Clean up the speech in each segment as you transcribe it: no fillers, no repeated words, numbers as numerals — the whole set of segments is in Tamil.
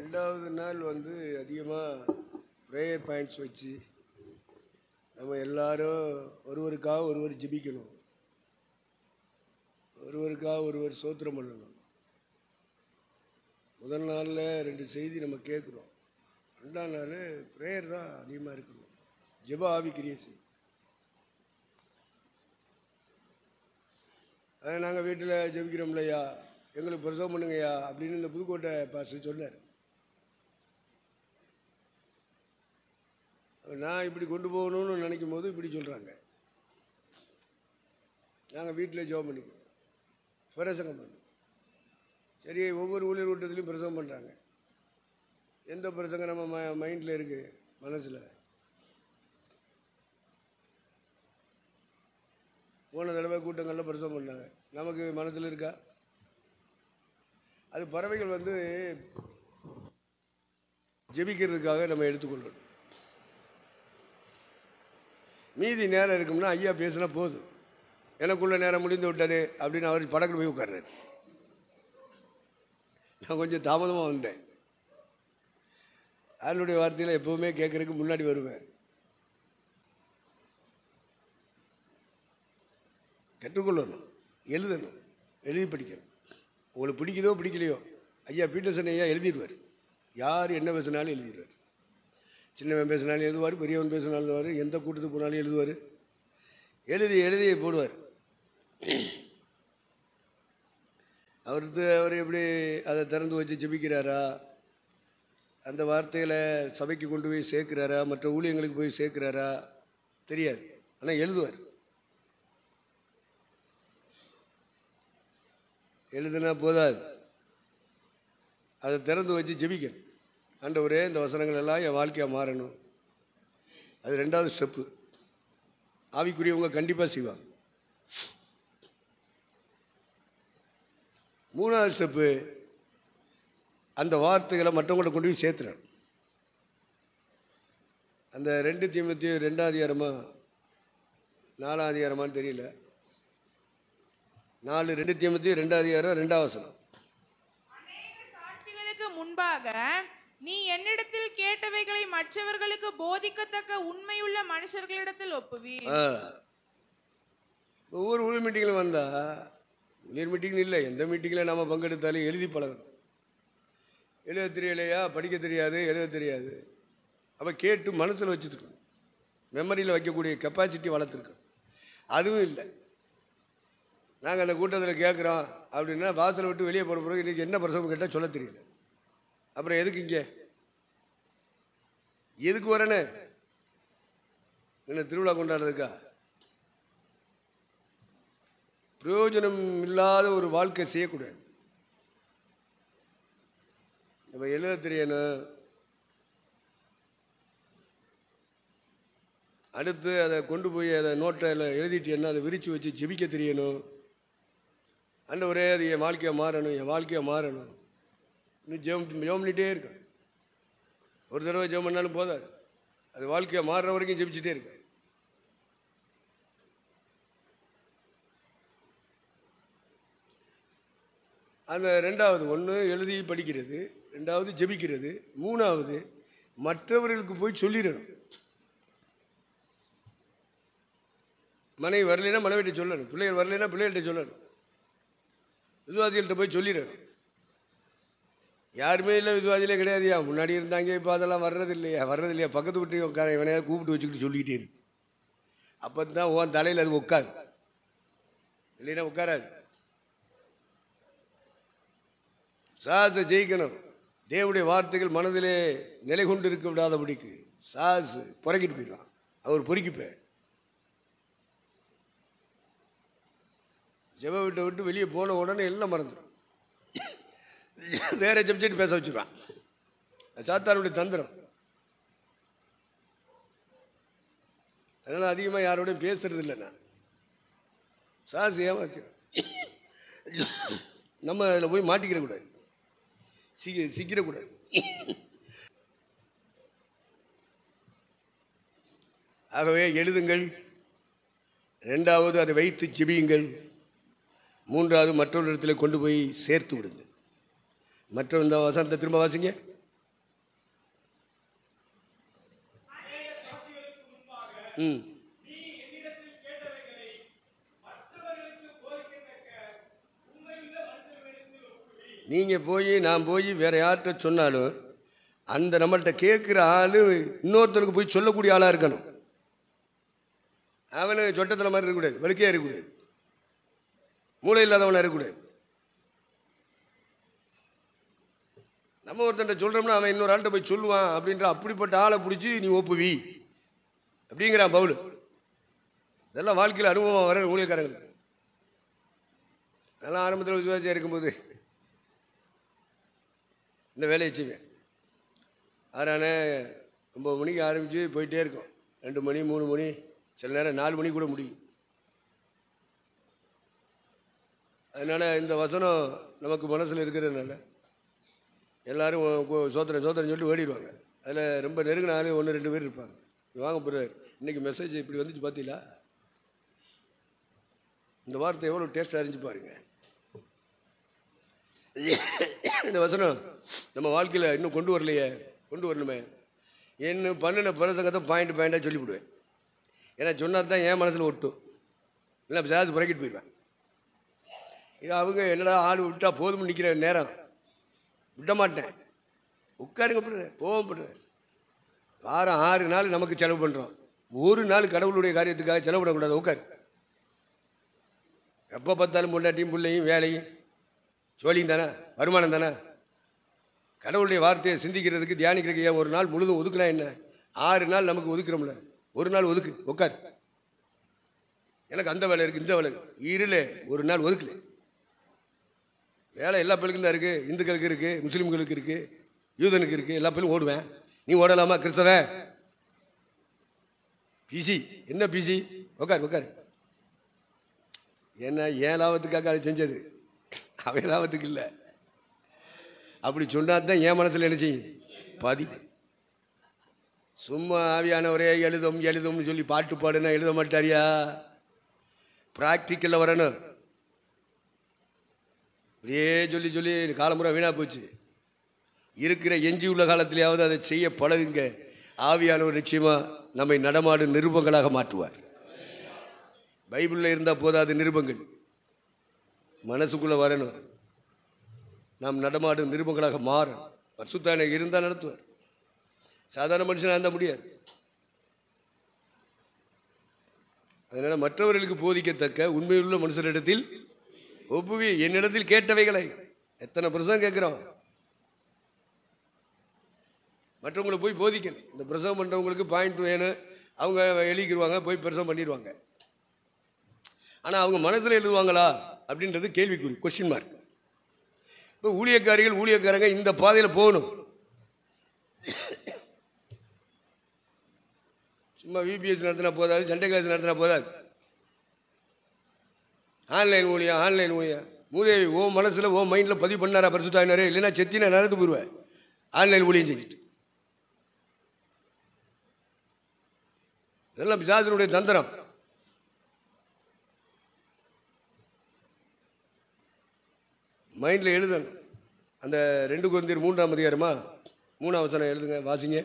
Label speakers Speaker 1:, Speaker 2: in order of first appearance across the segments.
Speaker 1: ரெண்டாவது நாள் அதிகமாக ப்ரேயர் பாயிண்ட்ஸ் வச்சு நம்ம எல்லாரும் ஒருவருக்காக ஒருவர் ஜெபிக்கணும், ஒருவருக்காக ஒருவர் ஸ்தோத்திரம் பண்ணணும். முதல் நாளில் 2 செய்தி நம்ம கேட்குறோம். 2ஆம் நாள் ப்ரேயர் தான் அதிகமாக இருக்கணும், ஜெப ஆவிக்குரிய செய்தி. அதை நாங்கள் வீட்டில் ஜெபிக்கிறோம் இல்லையா, எங்களுக்கு பிரசவம் பண்ணுங்கய்யா அப்படின்னு இந்த புதுக்கோட்டை பாஸ்டர் சொன்னார். நான் இப்படி கொண்டு போகணும்னு நினைக்கும் போது இப்படி சொல்கிறாங்க. நாங்கள் வீட்டில் ஜெபம் பண்ணிக்குவோம், பிரசங்கம் பண்ணோம். சரி, ஒவ்வொரு ஊழியர் கூட்டத்துலையும் பிரசங்கம் பண்ணுறாங்க. எந்த பிரசங்கம் நம்ம மைண்டில் இருக்குது, மனசில்? போன தடவை கூட்டங்களில் பிரசவம் பண்ணாங்க, நமக்கு மனசில் இருக்கா? அது பறவைகள் ஜெபிக்கிறதுக்காக நம்ம எடுத்துக்கொள்ளணும். மீதி நேரம் இருக்கும்னா ஐயா பேசினா போதும், எனக்குள்ள நேரம் முடிந்து விட்டது அப்படின்னு அவர் படக்குள்ள போய் உட்கார்றாரு. நான் கொஞ்சம் தாமதமாக வந்தேன். அவருடைய வார்த்தையில் எப்போவுமே கேட்கறதுக்கு முன்னாடி வருவேன். கற்றுக்கொள்ளணும், எழுதணும், எழுதி படிக்கணும். உங்களுக்கு பிடிக்குதோ பிடிக்கலையோ, ஐயா பீட்டர்சன் ஐயா எழுதிடுவார். யார் என்ன பேசினாலும் எழுதிடுவார். சின்னவன் பேசினாலும் எழுதுவார், பெரியவன் பேசினாலும் எழுதுவார், எந்த கூட்டத்துக்கு போனாலும் எழுதுவார். எழுதி போடுவார். அவர் எப்படி அதை திறந்து வச்சு ஜெபிக்கிறாரா, அந்த வார்த்தைகளை சபைக்கு கொண்டு போய் சேர்க்கிறாரா, மற்ற ஊழியங்களுக்கு போய் சேர்க்கிறாரா தெரியாது. ஆனால் எழுதுவார். எழுதுனா போதாது, அதை திறந்து வச்சு ஜெபிக்கணும். ஆண்டவரே, இந்த வசனங்கள் எல்லாம் என் வாழ்க்கையாக மாறணும். அது 2வது ஸ்டெப்பு. ஆவிக்குரியவங்க கண்டிப்பாக செய்வாங்க. 3வது ஸ்டெப்பு, அந்த வார்த்தைகளை மற்றவங்கள்ட்ட கொண்டு போய் சேர்த்துறேன். அந்த 2 தீமோத்தேயு 2ஆம் அதிகாரமா 4ஆம் அதிகாரமான்னு தெரியல, 2 தீமோத்தேயு 2ஆம் அதிகாரம் 2ஆம் வசனம்.
Speaker 2: சாட்சிகளுக்கு முன்பாக நீ என்னிடத்தில் கேட்டவைகளை மற்றவர்களுக்கு போதிக்கத்தக்க உண்மையுள்ள மனுஷர்களிடத்தில் ஒப்புவி.
Speaker 1: ஒவ்வொரு ஊழியர் மீட்டிங்கில் வந்தால், ஊழியர் மீட்டிங் இல்லை, எந்த மீட்டிங்கில் நம்ம பங்கெடுத்தாலும் எழுதி பழகணும். எழுத தெரியலையா, படிக்க தெரியாது, எழுத தெரியாது, அப்போ கேட்டு மனசில் வச்சுருக்கணும். மெமரியில் வைக்கக்கூடிய கெப்பாசிட்டி வளர்த்துருக்கணும். அதுவும் இல்லை. நாங்கள் அந்த கூட்டத்தில் கேட்குறோம் அப்படின்னா வாசலை விட்டு வெளியே போகிற பிறகு இன்றைக்கி என்ன பிரசவம் கேட்டால் சொல்ல தெரியல. அப்புறம் எதுக்கு இங்கே, எதுக்கு வரேன்னு? என்ன திருவிழா கொண்டாடுறதுக்கா? பிரயோஜனம் இல்லாத ஒரு வாழ்க்கை செய்யக்கூடாது. நம்ம எழுத தெரியணும். அடுத்து அதை கொண்டு போய் அதை நோட்டில் எழுதிட்டேன்னா அதை விரித்து வச்சு ஜெபிக்க தெரியணும். ஆண்டவரே, அது என் வாழ்க்கையாக மாறணும், என் வாழ்க்கையாக மாறணும். இன்னும் ஜெபம் பண்ணிகிட்டே இருக்கேன். ஒரு தடவை ஜெபம் பண்ணாலும் போதாது, அது வாழ்க்கையாக மாறுற வரைக்கும் ஜெபிச்சுட்டே இருக்கேன். அந்த 2வது, 1 எழுதி படிக்கிறது, 2வது ஜெபிக்கிறது, 3வது மற்றவர்களுக்கு போய் சொல்லிடணும். மனைவி வரலைன்னா மனைவிட்ட சொல்லணும், பிள்ளைகள் வரலைன்னா பிள்ளைகள்கிட்ட சொல்லணும், விசுவாசிகள்கிட்ட போய் சொல்லிடணும். யாருமே இல்லை, விசுவாசிலே கிடையாதுயா, முன்னாடி இருந்தாங்க, இப்போ அதெல்லாம் வர்றது இல்லையா, பக்கத்து வீட்டு உட்கார இவனையாவது கூப்பிட்டு வச்சுக்கிட்டு சொல்லிக்கிட்டே இருக்கு. அப்போ தான் உன் தலையில் அது உட்காது, இல்லைன்னா உட்காராது. சாசை ஜெயிக்கணும். தேவனுடைய வார்த்தைகள் மனதிலே நிலை கொண்டு இருக்க விடாதபடிக்கு சாசு புறக்கிட்டு போயிடுவான், அவர் பொறுக்கிப்பேன். ஜெப வீட்டை விட்டு வெளியே போன உடனே எல்லாம் மறந்துடும், வேற சப்ஜெக்ட் பேச வச்சுருவான். சாத்தானுடைய தந்திரம். அதனால் அதிகமாக யாரோடையும் பேசுறது இல்லை. நான் சாசு ஏமாச்சுறேன். நம்ம அதில் போய் மாட்டிக்கிற கூடாது, சிக்கிடக்கூடாது. ஆகவே எழுதுங்கள். 2வது அதை வைத்து ஜெபியுங்கள். 3வது மற்றொரு இடத்துல கொண்டு போய் சேர்த்து விடுங்க. மற்றொரு இந்த வசனத்தை திரும்ப வாசிங்க. ம் நீங்கள் போய் நான் போய் வேற யார்கிட்ட சொன்னாலும் அந்த நம்மள்கிட்ட கேட்குற ஆள் இன்னொருத்தனுக்கு போய் சொல்லக்கூடிய ஆளாக இருக்கணும். அவனு சொட்டத்தில் மாதிரி இருக்கக்கூடாது, வழுக்கையாக இருக்கக்கூடாது, மூளை இல்லாதவனாக இருக்கக்கூடாது. நம்ம ஒருத்தன் சொல்கிறோம்னா அவன் இன்னொரு ஆள்கிட்ட போய் சொல்லுவான் அப்படின்ற அப்படிப்பட்ட ஆளை பிடிச்சி நீ ஒப்புவி அப்படிங்கிறான் பவுல். இதெல்லாம் வாழ்க்கையில் அனுபவம் வர ஊழியக்காரங்களுக்கு. அதெல்லாம் ஆரம்பத்தில் விசுவாசியாக இருக்கும்போது இந்த வேலையை செய்வேன். 9 மணிக்கு ஆரம்பித்து போயிட்டே இருக்கும். 2 மணி 3 மணி, சில நேரம் 4 மணி கூட முடியும். அதனால் இந்த வசனம் நமக்கு மனசில் இருக்கிறதுனால எல்லோரும் சோத்திரம் சோத்திரம் சொல்லிட்டு ஓடிடுவாங்க. அதில் ரொம்ப நெருங்கின ஆள் 1-2 பேர் இருப்பாங்க. வாங்க போகிறார், இன்றைக்கி மெசேஜ் இப்படி வந்துச்சு பார்த்தீங்களா, இந்த வார்த்தை எவ்வளோ டேஸ்ட்டாக இருந்துச்சு பாருங்க. இந்த வசனம் நம்ம வாழ்க்கையில் இன்னும் கொண்டு வரலையே, கொண்டு வரணுமே. என்ன பண்ணின பிரசங்கத்தை பாயிண்டாக சொல்லிவிடுவேன். ஏன்னா சொன்னால் தான் என் மனசில் ஒட்டும், இல்லை சார்ஜ் புறக்கிட்டு போயிடுவேன். இது அவங்க என்னடா ஆள் விட்டால் போதும்னு நிற்கிற நேரம் விட மாட்டேன். உட்காருங்க போவோம். வாரம் 6 நாள் நமக்கு செலவு பண்ணுறோம். ஒரு நாள் கடவுளுடைய காரியத்துக்காக செலவு பண்ணக்கூடாது. உட்காரு. எப்போ பார்த்தாலும் பொண்டாட்டியும் பிள்ளையும் வேலையும் ஜோலியும் தானே, வருமானம் தானே. கடவுளுடைய வார்த்தையை சிந்திக்கிறதுக்கு தியானிக்கிறதுக்கு ஏன் ஒரு நாள் முழுதும் ஒதுக்குனா என்ன? 6 நாள் நமக்கு ஒதுக்குறோம்ல, ஒரு நாள் ஒதுக்கு. உட்கார். எனக்கு அந்த வேலை இருக்குது, இந்த வேலை இருளே, ஒரு நாள் ஒதுக்கல. வேலை எல்லா பிள்ளைக்கும் தான் இருக்குது. இந்துக்களுக்கு இருக்குது, முஸ்லீம்களுக்கு இருக்குது, யூதனுக்கு இருக்குது. எல்லா பிள்ளையும் ஓடுவேன். நீ ஓடலாமா கிறிஸ்தவ? பிசி என்ன பிசி? உட்கார். ஏன்னா ஏன் லாபத்துக்காக அதை செஞ்சது, அவன் லாபத்துக்கு இல்லை. அப்படி சொன்னால் தான் என் மனசில் என்ன செய்யும் பாதி. சும்மா ஆவியானவரே எழுதும்னு சொல்லி பாட்டு பாடுனா எழுத மாட்டாரியா? ப்ராக்டிக்கலில் வரணும். அப்படியே சொல்லி காலமுறை வீணாக போச்சு. இருக்கிற எஞ்சி உள்ள காலத்திலேயாவது அதை செய்ய பழகுங்க. ஆவியானவர் நிச்சயமாக நம்மை நடமாடும் நிருபங்களாக மாற்றுவார். பைபிளில் இருந்தால் போதாது, நிருபங்கள் மனசுக்குள்ளே வரணும். நாம் நடமாடும் நிருபங்களாக மாறும். பரிசுத்தான இருந்தால் நடத்துவார். சாதாரண மனுஷனாக இருந்தால் முடியாது. அதனால் மற்றவர்களுக்கு போதிக்கத்தக்க உண்மையுள்ள மனுஷரிடத்தில் ஒப்புவி. என்னிடத்தில் கேட்டவைகளை எத்தனை பிரசவம் கேட்குறோம். மற்றவங்களை போய் போதிக்கணும். இந்த பிரசவம் பண்ணுறவங்களுக்கு பாயிண்ட் வேணும். அவங்க எழுதிக்கிடுவாங்க, போய் பிரசவம் பண்ணிடுவாங்க. ஆனால் அவங்க மனசில் எழுதுவாங்களா அப்படின்றது கேள்விக்குறி, கொஸ்டின் மார்க். இப்போ ஊழியக்காரங்க இந்த பாதையில் போகணும். சும்மா விபிஎஸ் நடத்தினா போதாது, சண்டே கிளாஸ் நடத்தினா போதாது. ஆன்லைன் ஊழியம் மூதேவி ஓ மனசில் ஓ மைண்டில் பதிவு பண்ணாரா பரிசுத்தாயினாரே, இல்லைன்னா செத்தினா நடந்து போயிடுவேன். ஆன்லைன் ஊழியம் செஞ்சுட்டு இதெல்லாம் பிசாசனுடைய தந்திரம். மைண்டில் எழுதணும். அந்த 2 கொரிந்தியர் 3ஆம் அதிகாரமா 3ஆம் வசனம் எழுதுங்க, வாசிங்க.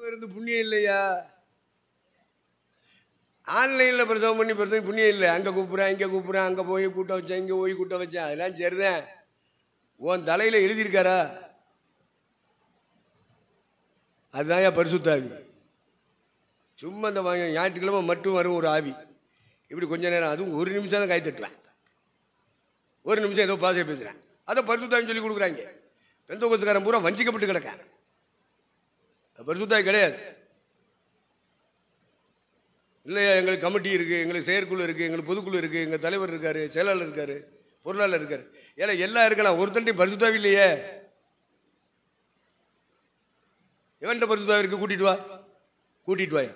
Speaker 1: இருந்து புண்ணியம் இல்லையா? ஆன்லைனில் பிரசவம் பண்ணி புண்ணியம் இல்லை. அங்கே கூப்பிட்றேன், இங்கே கூப்பிட்றேன், அங்கே போய் கூட்டம் வச்சேன், இங்கே போய் கூட்டம் வச்சேன். அதெல்லாம் சரிதான். உன் தலையில் எழுதியிருக்காரா? அதுதான் என் பரிசுத்தாவி. சும்மா இந்த ஞாயிற்றுக்கிழமை மட்டும் வரும் ஒரு ஆவி. இப்படி கொஞ்ச நேரம், அதுவும் 1 நிமிஷம் தான் கை தட்டுவேன். 1 நிமிஷம் ஏதோ பாசையை பேசுகிறேன். அதை பரிசுத்தாவின்னு சொல்லி கொடுக்குறாங்க. பெந்தோகோஸ்துக்காரன் பூரா வஞ்சிக்கப்பட்டு கிடக்க. பரிசுத்தாவி கிடையாது. இல்லையா, எங்களுக்கு கமிட்டி இருக்குது, எங்களுக்கு செயற்குழு இருக்குது, எங்களுக்கு பொதுக்குழு இருக்குது, எங்கள் தலைவர் இருக்கார், செயலாளர் இருக்கார், பொருளாளர் இருக்கார். ஏன்னா எல்லாம் இருக்கலாம். ஒருத்தன்ட்டையும் பரிசுத்தாவி இல்லையே. எவன்கிட்ட பரிசுத்தாவி இருக்குது? கூட்டிட்டு வாயா.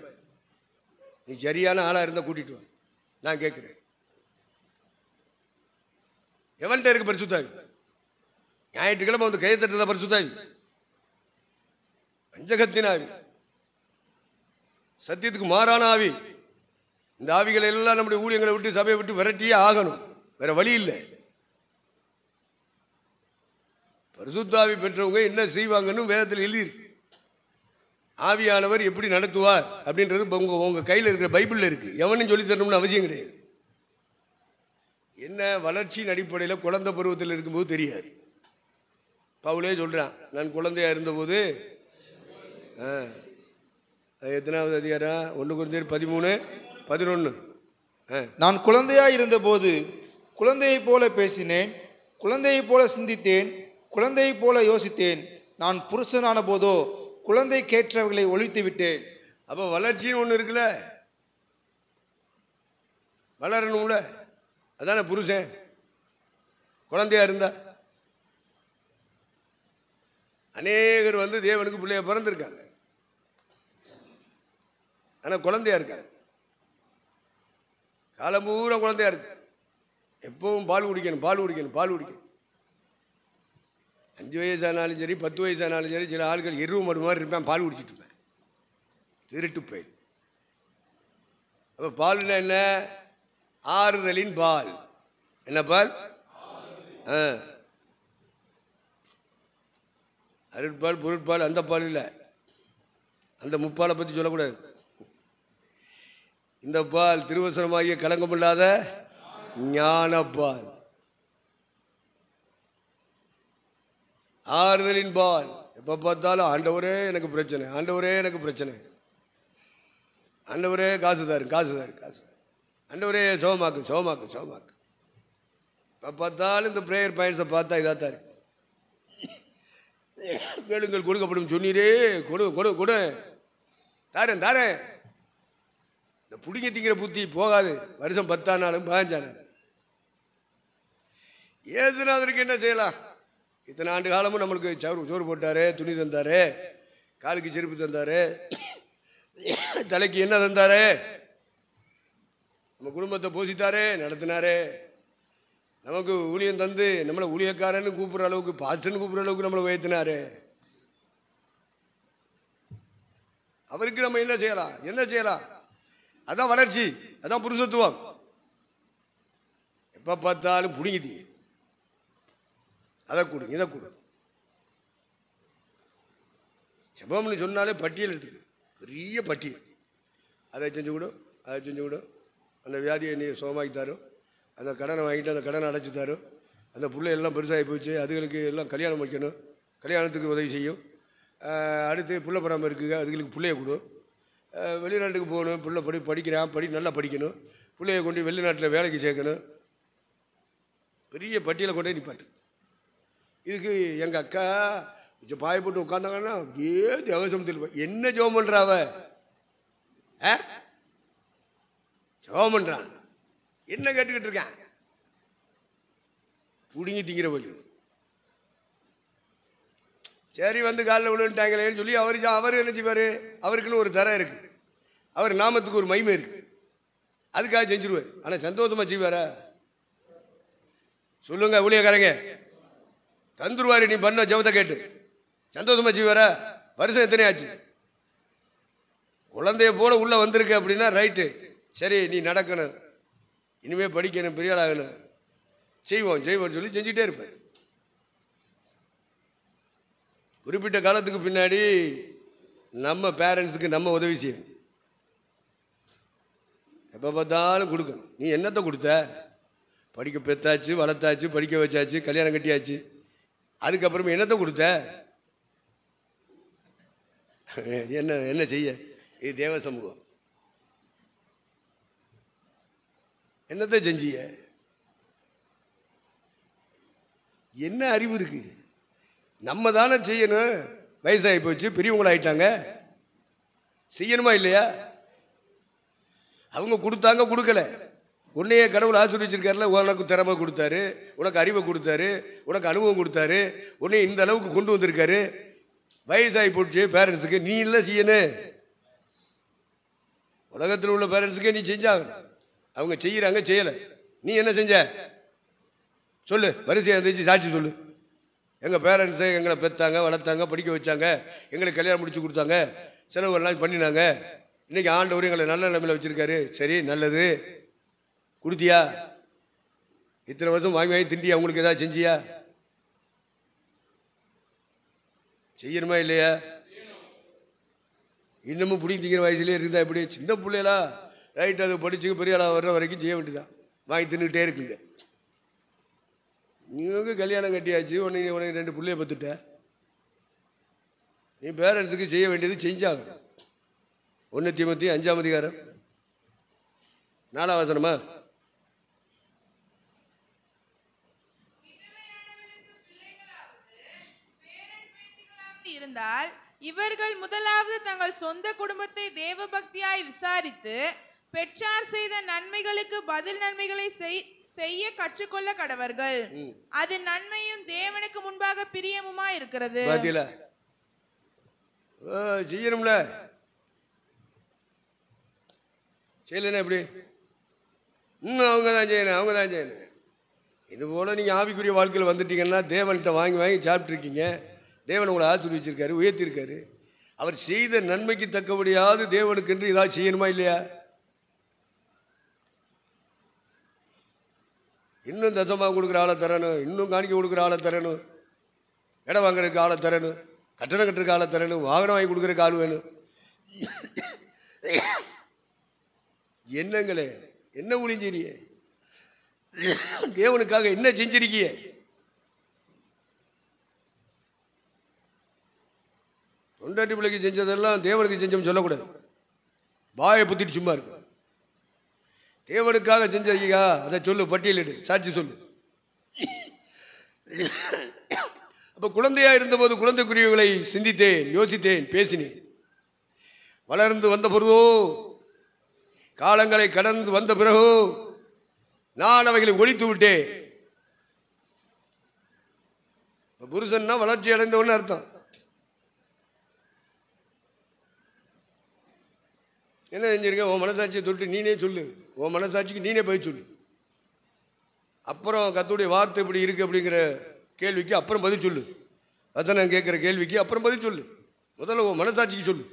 Speaker 1: நீ சரியான ஆளாக இருந்தால் கூட்டிட்டு வா. நான் கேட்குறேன். எவன்கிட்ட இருக்கு பரிசுத்தாவி? ஞாயிற்றுக்கிழமை வந்து கையை தட்டுறதா பரிசுத்தாவி? வஞ்சகத்தின் ஆவி, சத்தியத்துக்கு மாறான ஆவி. இந்த ஆவிகளை எல்லாம் நம்முடைய ஊழியங்களை விட்டு சபையை விட்டு விரட்டியே ஆகணும், வேற வழி இல்லை. பரிசுத்தாவி பெற்றவங்க என்ன செய்வாங்கன்னு வேதத்தில் எழுதியிருக்கு. ஆவியானவர் எப்படி நடத்துவார் அப்படின்றது உங்க கையில் இருக்கிற பைபிளில் இருக்கு. எவனும் சொல்லி தரணும்னு அவசியம் கிடையாது. என்ன வளர்ச்சியின் அடிப்படையில் குழந்தை பருவத்தில் இருக்கும்போது தெரியாது. பவுலே சொல்றான், நான் குழந்தையா இருந்தபோது, எத்தனாவது அதிகாரம்? 1 கொரிந்தியர் 13:11.
Speaker 3: நான் குழந்தையாய் இருந்தபோது குழந்தையைப் போல பேசினேன், குழந்தையைப் போல சிந்தித்தேன், குழந்தையைப் போல யோசித்தேன். நான் புருஷனான போதோ குழந்தைக்கேற்றவர்களை ஒழித்து விட்டேன்.
Speaker 1: அப்போ வளர்ச்சின்னு ஒன்று இருக்குல்ல, வளரணும்ல, அதான புருஷன். குழந்தையா இருந்தா அநேகர் வந்து தேவனுக்கு பிள்ளைய பிறந்திருக்காங்க, ஆனால் குழந்தையா இருக்காங்க. காலம் பூரா குழந்தையா இருக்கு, எப்பவும் பால் குடிக்கணும், பால் குடிக்கணும், பால் குடிக்கணும். 5 வயசானாலும் சரி, 10 வயசானாலும் சரி, சில ஆட்கள் எருவு மடு மாதிரி இருப்பேன், பால் குடிச்சிட்டு இருப்பேன், திருட்டு போய். அப்போ பால்னா என்ன? ஆறுதலின் பால். என்ன பால்? அருட்பால், பொருட்பால், அந்த பால் இல்லை. அந்த முப்பாலை பற்றி சொல்லக்கூடாது. இந்த பால் திருவசனமாகிய கலங்கமில்லாத ஞானப்பால், ஆறுதலின் பால். எப்போ பார்த்தாலும் ஆண்டவரே எனக்கு பிரச்சனை, ஆண்டவரே எனக்கு பிரச்சனை, ஆண்டவரே காசு தாரு, காசு தாரு, காசு, ஆண்டவரே சோமாக்கு, சோமாக்கு, சோமாக்கு. எப்போ பார்த்தாலும் இந்த ப்ரேயர் பாயிண்ட்ஸை பார்த்தா இதாக தாரு. கேளுங்கள் கொடுக்கப்படும் சொன்னீரே, கொடு கொடு கொடு, தாரேன் தாரேன். இந்த புடிங்க திங்கிற புத்தி போகாது. வருஷம் 10 நாளும் 15 நாள். ஏசுநாதருக்கு என்ன செய்யலாம்? இத்தனை ஆண்டு காலமும் நம்மளுக்கு சோறு போட்டாரு, துணி தந்தாரு, காலுக்கு செருப்பு தந்தாரு, தலைக்கு என்ன தந்தாரு, நம்ம குடும்பத்தை போசித்தாரு, நடத்தினாரு, நமக்கு ஊழியம் தந்து நம்மளை ஊழியக்காரன்னு கூப்பிட்ற அளவுக்கு, பாஸ்டர்னு கூப்பிட்ற அளவுக்கு நம்மளை உயர்த்தினாரு. அவருக்கு நம்ம என்ன செய்யலாம்? என்ன செய்யலாம்? அதான் வளர்ச்சி, அதான் புருஷத்துவம். எப்போ பார்த்தாலும் புடிங்கிதி, அதை கொடு, இதை கொடு. ஜெபம்னு சொன்னாலே பட்டியல் எடுத்துக்கணும், பெரிய பட்டியல். அதை செஞ்சு கொடு, அதை செஞ்சு கொடு, அந்த வியாதியை நீ சுகமாக்கி தரும், அந்த கடனை வாங்கிட்டு அந்த கடனை அடைச்சி தரும், அந்த பிள்ளை எல்லாம் பெருசாகி போச்சு, அதுகளுக்கு எல்லாம் கல்யாணம் வைக்கணும், கல்யாணத்துக்கு உதவி செய்யும். அடுத்து பிள்ளை பராமரிப்பு இருக்குங்க, அதுகளுக்கு பிள்ளைய கொடு. வெளிநாட்டுக்கு போகணும், பிள்ளை படிக்கிறான், நல்லா படிக்கணும், பிள்ளைய கொண்டு வெளிநாட்டில் வேலைக்கு சேர்க்கணும். பெரிய பட்டியலை கொண்டே நிப்பாட்டு. இதுக்கு எங்கள் அக்கா பாய போட்டு உட்காந்தாங்கன்னா வேதி அவசரத்தில் என்ன ஜெபம் பண்ணுறாவ? ஜெபம் பண்ணுறான், என்ன கேட்டுக்கிட்டு இருக்கான்? புடுங்கி திங்கிற வழி. சரி வந்து காலில் விழுந்துட்டாங்களேன்னு சொல்லி அவர் என்ன செய்வார்? அவருக்குன்னு ஒரு தரம் இருக்கு, அவர் நாமத்துக்கு ஒரு மகிமை இருக்கு, அதுக்காக செஞ்சிருவார். ஆனால் சந்தோஷமா செய்வாரா? சொல்லுங்க ஊழியக்காரங்க, தந்துருவாரு. நீ பண்ண ஜெபத்தை கேட்டு சந்தோஷமா செய்வாரா? வருஷம் எத்தனை ஆச்சு? குழந்தைய போல உள்ள வந்திருக்க அப்படின்னா ரைட்டு, சரி நீ நடக்கணும், இனிமே படிக்கணும், பெரிய ஆளாகணும், செய்வோம் செய்வோம்னு சொல்லி செஞ்சுட்டே இருப்பேன். குறிப்பிட்ட காலத்துக்கு பின்னாடி நம்ம பேரண்ட்ஸுக்கு நம்ம உதவி செய்யணும். எப்போ பார்த்தாலும் கொடுக்கணும். நீ என்னத்தை கொடுத்த? படிக்க பெத்தாச்சு, வளர்த்தாச்சு, படிக்க வச்சாச்சு, கல்யாணம் கட்டியாச்சு, அதுக்கப்புறமே என்னத்தை கொடுத்த? என்ன என்ன செய்ய? இது தேவ சமூகம். என்னத்தை செஞ்சிய? என்ன அறிவு இருக்கு? நம்ம தானே செய்யணும். வயசாகி போச்சு, பெரியவங்களாயிட்டாங்க, செய்யணுமா இல்லையா? அவங்க கொடுத்தாங்க, கொடுக்கல. உன்னையே கடவுள் ஆசீர்வதிச்சிருக்காருல, உனக்கு திறமை கொடுத்தாரு, உனக்கு அறிவை கொடுத்தாரு, உனக்கு அனுபவம் கொடுத்தாரு, உன்னை இந்த அளவுக்கு கொண்டு வந்திருக்காரு. வயசாகி போச்சு பேரண்ட்ஸுக்கு, நீ இல்லை செய்யணும். உலகத்தில் உள்ள பேரண்ட்ஸுக்கே நீ செஞ்சாகணும். அவங்க செய்கிறாங்க, செய்யலை, நீ என்ன செஞ்ச? சொல்லு, வரிசையை எந்திரிச்சு சாட்சி சொல்லு. எங்கள் பேரண்ட்ஸு எங்களை பெற்றாங்க, வளர்த்தாங்க, படிக்க வச்சாங்க, எங்களுக்கு கல்யாணம் முடிச்சு கொடுத்தாங்க, செலவுகள்லாம் பண்ணினாங்க. இன்றைக்கி ஆண்டவர் எங்களை நல்ல நிலைமையில் வச்சுருக்காரு. சரி, நல்லது. கொடுத்தியா? இத்தனை வருஷம் வாங்கி வாங்கி திண்டியா? உங்களுக்கு ஏதாவது செஞ்சியா? செய்யணுமா இல்லையா? இன்னமும் பிடிச்சி திங்கிற வயசுலேயே இருந்தால் எப்படி? சின்ன பிள்ளைகளா ரைட், அது படிச்சு பெரிய ஆளாக வர்ற வரைக்கும் செய்ய வேண்டியதான். வாங்கி தின்னுக்கிட்டே இருக்குங்க. நீங்க கல்யாணம் கட்டியாச்சு, உனக்கு 2 பிள்ளைய பத்துட்ட. நீ பேரண்ட்ஸுக்கு செய்ய வேண்டியது செஞ்சாங்க. 1 தீமோத்தேயு 5ஆம் அதிகாரம் 4ஆம் வசனமா?
Speaker 2: இருந்தால் இவர்கள் முதலாவது தங்கள் சொந்த குடும்பத்தை தேவ பக்தியாய் விசாரித்து பெற்றார் செய்த நன்மைகளுக்கு பதில் நன்மைகளை செய்ய கற்றுக்கொள்ள கடவர்கள். அது நன்மையும் தேவனுக்கு முன்பாக பிரியமுமா இருக்கிறது.
Speaker 1: செய்யணும்ல, செய்யலன்னா எப்படி? இன்னும் அவங்க தான் செய்யணும், அவங்க தான் செய்யணும். இது போல் நீங்கள் ஆவிக்குரிய வாழ்க்கையில் வந்துட்டீங்கன்னா தேவன்கிட்ட வாங்கி வாங்கி சாப்பிட்ருக்கீங்க. தேவன் உங்களை ஆசீர்வதிச்சிருக்காரு, உயர்த்திருக்காரு. அவர் செய்த நன்மைக்கு தக்கபடியாவது தேவனுக்கு என்று ஏதாவது செய்யணுமா இல்லையா? இன்னும் தசமாக கொடுக்குற ஆளை தரணும், இன்னும் காணிக்க கொடுக்குற ஆளை தரணும், இடம் வாங்குறதுக்கு ஆளை தரணும், கட்டணம் கட்டுறதுக்கு ஆளை தரணும், வாகனம் வாங்கி கொடுக்குறதுக்கு ஆள் வேணும். என்னங்களே, என்ன ஒளிஞ்சிரிய? தேவனுக்காக என்ன செஞ்சிருக்கிய? தொண்டாட்டி பிள்ளைக்கு செஞ்சதெல்லாம் தேவனுக்கு செஞ்சோம் சொல்லக்கூடாது. வாயை புத்திட்டு சும்மா இருக்கு. தேவனுக்காக செஞ்சீங்க அதை சொல்லு, பட்டியலிடு, சாட்சி சொல்லு. அப்போ குழந்தையாக இருந்தபோது குழந்தைக்குரியவர்களை சிந்தித்தேன், யோசித்தேன், பேசினேன். வளர்ந்து வந்த பொழுதோ, காலங்களை கடந்து வந்த பிறகோ நான் அவைகளை ஒழித்து விட்டேன். புருஷன்னா வளர்ச்சி அடைந்தவன்னு அர்த்தம். என்ன செஞ்சிருக்க? உன் மனசாட்சியை தொட்டு நீனே சொல்லு. உன் மனசாட்சிக்கு நீனே போய் சொல்லு. அப்புறம் கர்த்தருடைய வார்த்தை இப்படி இருக்கு அப்படிங்கிற கேள்விக்கு அப்புறம் பதில் சொல்லு. வசனம் கேட்குற கேள்விக்கு அப்புறம் பதில் சொல்லு. முதல்ல உன் மனசாட்சிக்கு சொல்லு.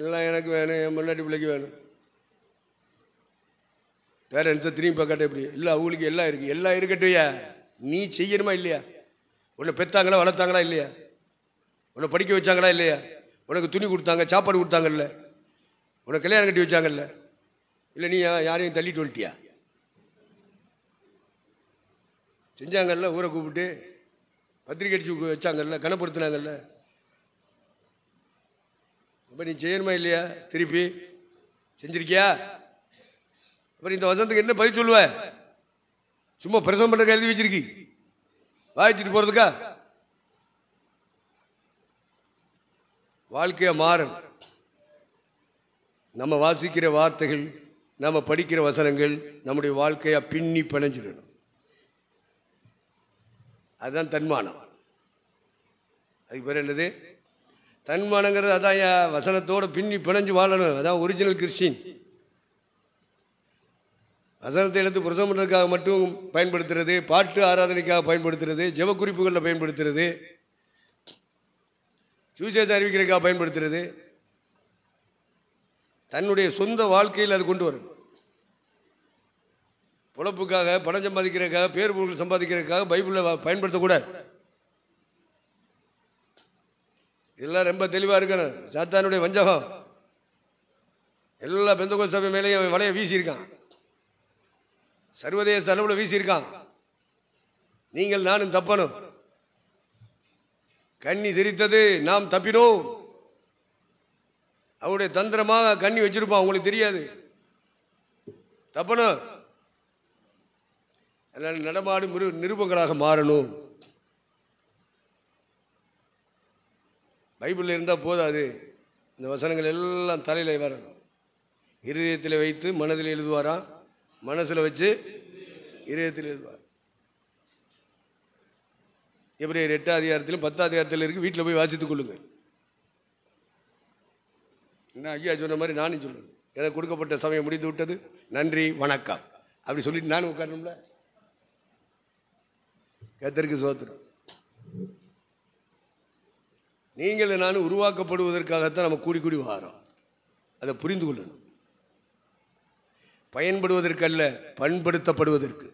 Speaker 1: எல்லாம் எனக்கு வேணும், என் முன்னாடி பிள்ளைக்கு வேணும். பேரண்ட்ஸை திரும்பி பார்க்காட்ட எப்படி? இல்லை, அவங்களுக்கு எல்லாம் இருக்குது. எல்லாம் இருக்கட்டையா, நீ செய்யணுமா இல்லையா? உன்னை பெற்றாங்களா, வளர்த்தாங்களா இல்லையா? உன்னை படிக்க வச்சாங்களா இல்லையா? உனக்கு துணி கொடுத்தாங்க, சாப்பாடு கொடுத்தாங்கல்ல, உனக்கு கல்யாணம் கட்டி வச்சாங்கல்ல? இல்லை நீ யாரையும் தள்ளிட்டு வந்துட்டியா? செஞ்சாங்கல்ல, ஊரை கூப்பிட்டு பத்திரிக்கை அடிச்சு வச்சாங்கல்ல, கனப்படுத்தினாங்கல்ல. அப்போ நீ செய்யணுமா இல்லையா? திருப்பி செஞ்சிருக்கியா? அப்புறம் இந்த வசனத்துக்கு என்ன பதில் சொல்லுவ? சும்மா பிரசவம் பண்ணுறதுக்கு எழுதி வச்சிருக்கி, வாய்ச்சிட்டு போகிறதுக்கா? வாழ்க்கையை மாறணும். நம்ம வாசிக்கிற வார்த்தைகள், நம்ம படிக்கிற வசனங்கள் நம்முடைய வாழ்க்கையை பின்னி பிணைஞ்சிடணும். அதுதான் தன்மானம். அதுக்கு பேர் என்னது? தன்மானங்கிறது அதான் வசனத்தோடு பின்னி பிணைஞ்சு வாழணும். அதான் ஒரிஜினல் கிறிஸ்டின். வசனத்தை எடுத்து பிரசவம் பண்ணுறதுக்காக மட்டும் பயன்படுத்துறது, பாட்டு ஆராதனைக்காக பயன்படுத்துறது, ஜெப குறிப்புகளில் பயன்படுத்துறது, சுவிசேஷம் அறிவிக்கிறதுக்காக பயன்படுத்துறது, தன்னுடைய சொந்த வாழ்க்கையில் அது கொண்டு வரும். பொழப்புக்காக, பணம் சம்பாதிக்கிறதுக்காக, பேர் புகழ் சம்பாதிக்கிறதுக்காக பைபிளில் பயன்படுத்தக்கூடாது. இதெல்லாம் ரொம்ப தெளிவாக இருக்கணும். சாத்தானுடைய வஞ்சகம் எல்லா பெந்தகோஸ்து சபை மேலேயும் வலையை வீசியிருக்கான், சர்வதேச அளவில் வீசியிருக்கான். நீங்கள் நானும் தப்பணும். கண்ணி தெரித்தது, நாம் தப்பினோம். அவருடைய தந்திரமாக கண்ணி வச்சிருப்பான், உங்களுக்கு தெரியாது. தப்பணும். அதனால் நடமாடும் நிருபங்களாக மாறணும். பைபிளில் இருந்தால் போதாது, இந்த வசனங்கள் எல்லாம் தலையில் வரணும். இருதயத்தில் வைத்து மனதில் எழுதுவாராம், மனசில் வச்சு இருதயத்தில் எழுதுவார். எபிரேயர் 8ஆம் அதிகாரத்திலும் 10ஆம் அதிகாரத்தில் இருக்குது. வீட்டில் போய் வாசித்துக் கொள்ளுங்கள். என்ன ஐயா சொன்ன மாதிரி நானும் சொல்லுவேன். எனக்கு கொடுக்கப்பட்ட சமயம் முடிந்து விட்டது, நன்றி வணக்கம் அப்படி சொல்லிட்டு நானும் உட்காரணும்ல. கர்த்தருக்கு ஸ்தோத்திரம். நீங்கள் நானும் உருவாக்கப்படுவதற்காகத்தான் நம்ம கூடி கூடி வாரோம். அதை புரிந்து கொள்ளணும். பயன்படுவதற்கு அல்ல, பண்படுத்தப்படுவதற்கு.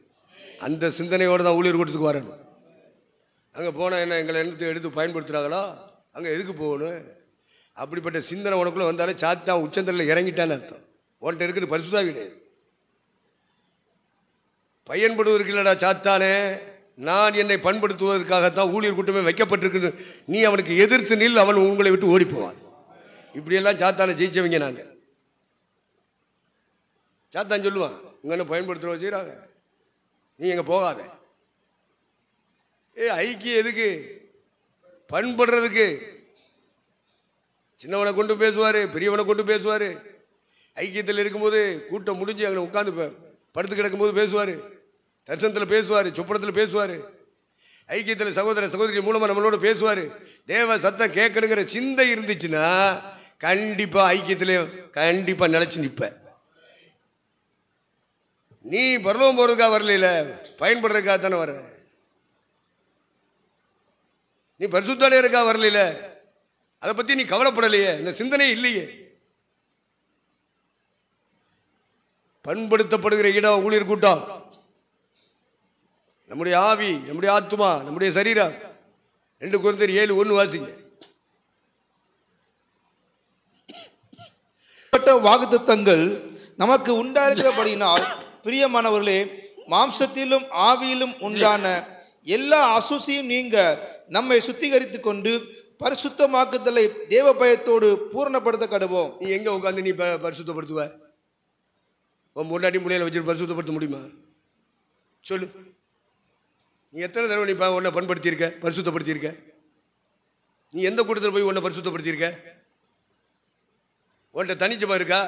Speaker 1: அந்த சிந்தனையோடு தான் ஊழியர் கூட்டத்துக்கு வரணும். அங்கே போனால் என்ன எங்களை எண்ணத்தை எடுத்து பயன்படுத்துகிறாங்களோ அங்கே எதுக்கு போகணும்? அப்படிப்பட்ட சிந்தனை உனக்குள்ளே வந்தாலே சாத்தான் உச்சந்தரில் இறங்கிட்டான்னு அர்த்தம். உன்கிட்ட இருக்குது பரிசுத்தம் கிடையாது. பயன்படுவதற்கு இல்லடா சாத்தானே, நான் என்னை பண்படுத்துவதற்காகத்தான் ஊழியர் கூட்டமே வைக்கப்பட்டிருக்கு. நீ அவனுக்கு எதிர்த்து நில், அவன் உங்களை விட்டு ஓடி போவான். இப்படியெல்லாம் சாத்தானை ஜெயிச்சவங்க நாங்கள். சாத்தான் சொல்லுவான், உங்க என்ன பயன்படுத்துகிற வச்சுக்கிறாங்க, நீ எங்கே போகாத. ஐக்கியம் எதுக்கு? பண்படுறதுக்கு. சின்னவனை கொண்டு பேசுவார், பெரியவனை கொண்டு பேசுவார். ஐக்கியத்தில் இருக்கும்போது கூட்டம் முடிஞ்சு அங்கே உட்காந்து படுத்து கிடக்கும்போது பேசுவார், தரிசனத்தில் பேசுவார், சொப்பனத்தில் பேசுவார். ஐக்கியத்தில் சகோதர சகோதரி மூலமாக நம்மளோட பேசுவார். தேவ சத்தம் கேட்கணுங்கிற சிந்தை இருந்துச்சுன்னா கண்டிப்பாக ஐக்கியத்தில் கண்டிப்பாக நிலச்சி நிற்ப. நீ பரலோகம் போகிறதுக்காக வரல, பயன்படுறதுக்காக தானே வர. நீ பரிசுத்தடையறதுக்காக வரல, அதை பற்றி நீ கவலைப்படலையே, இந்த சிந்தனை இல்லையே. பண்படுத்தப்படுகிற இடம் ஊழியர் கூட்டம். நம்முடைய ஆவி, நம்முடைய ஆத்துமா, நம்முடைய சரீரம். 2 கொரிந்தியர் 7:1 வாசிங்க.
Speaker 3: வாக்குத்தத்தங்கள் நமக்கு உண்டாயிருக்கிறபடியினால் பிரியமானவர்களே, மாம்சத்திலும் ஆவியிலும் உண்டான எல்லா அசுசியும் நீங்க நம்மை சுத்திகரித்து கொண்டு பரிசுத்தமாக்குதலை தேவ பயத்தோடு பூரணப்படுத்த கடுவோம்.
Speaker 1: நீ எங்க உட்காந்து நீ பரிசுத்தப்படுத்துவ? உன் முன்னாடி முறையில் வச்சுட்டு பரிசுத்தப்படுத்த முடியுமா? சொல்லு. நீ எத்தனை தடவை நீ உன்னை பண்படுத்தியிருக்க, பரிசுத்தப்படுத்தியிருக்க? நீ எந்த கூட்டத்தில் போய் உன்னை பரிசுத்தப்படுத்தியிருக்க? உன்கிட்ட தனிச்சமாக இருக்கா?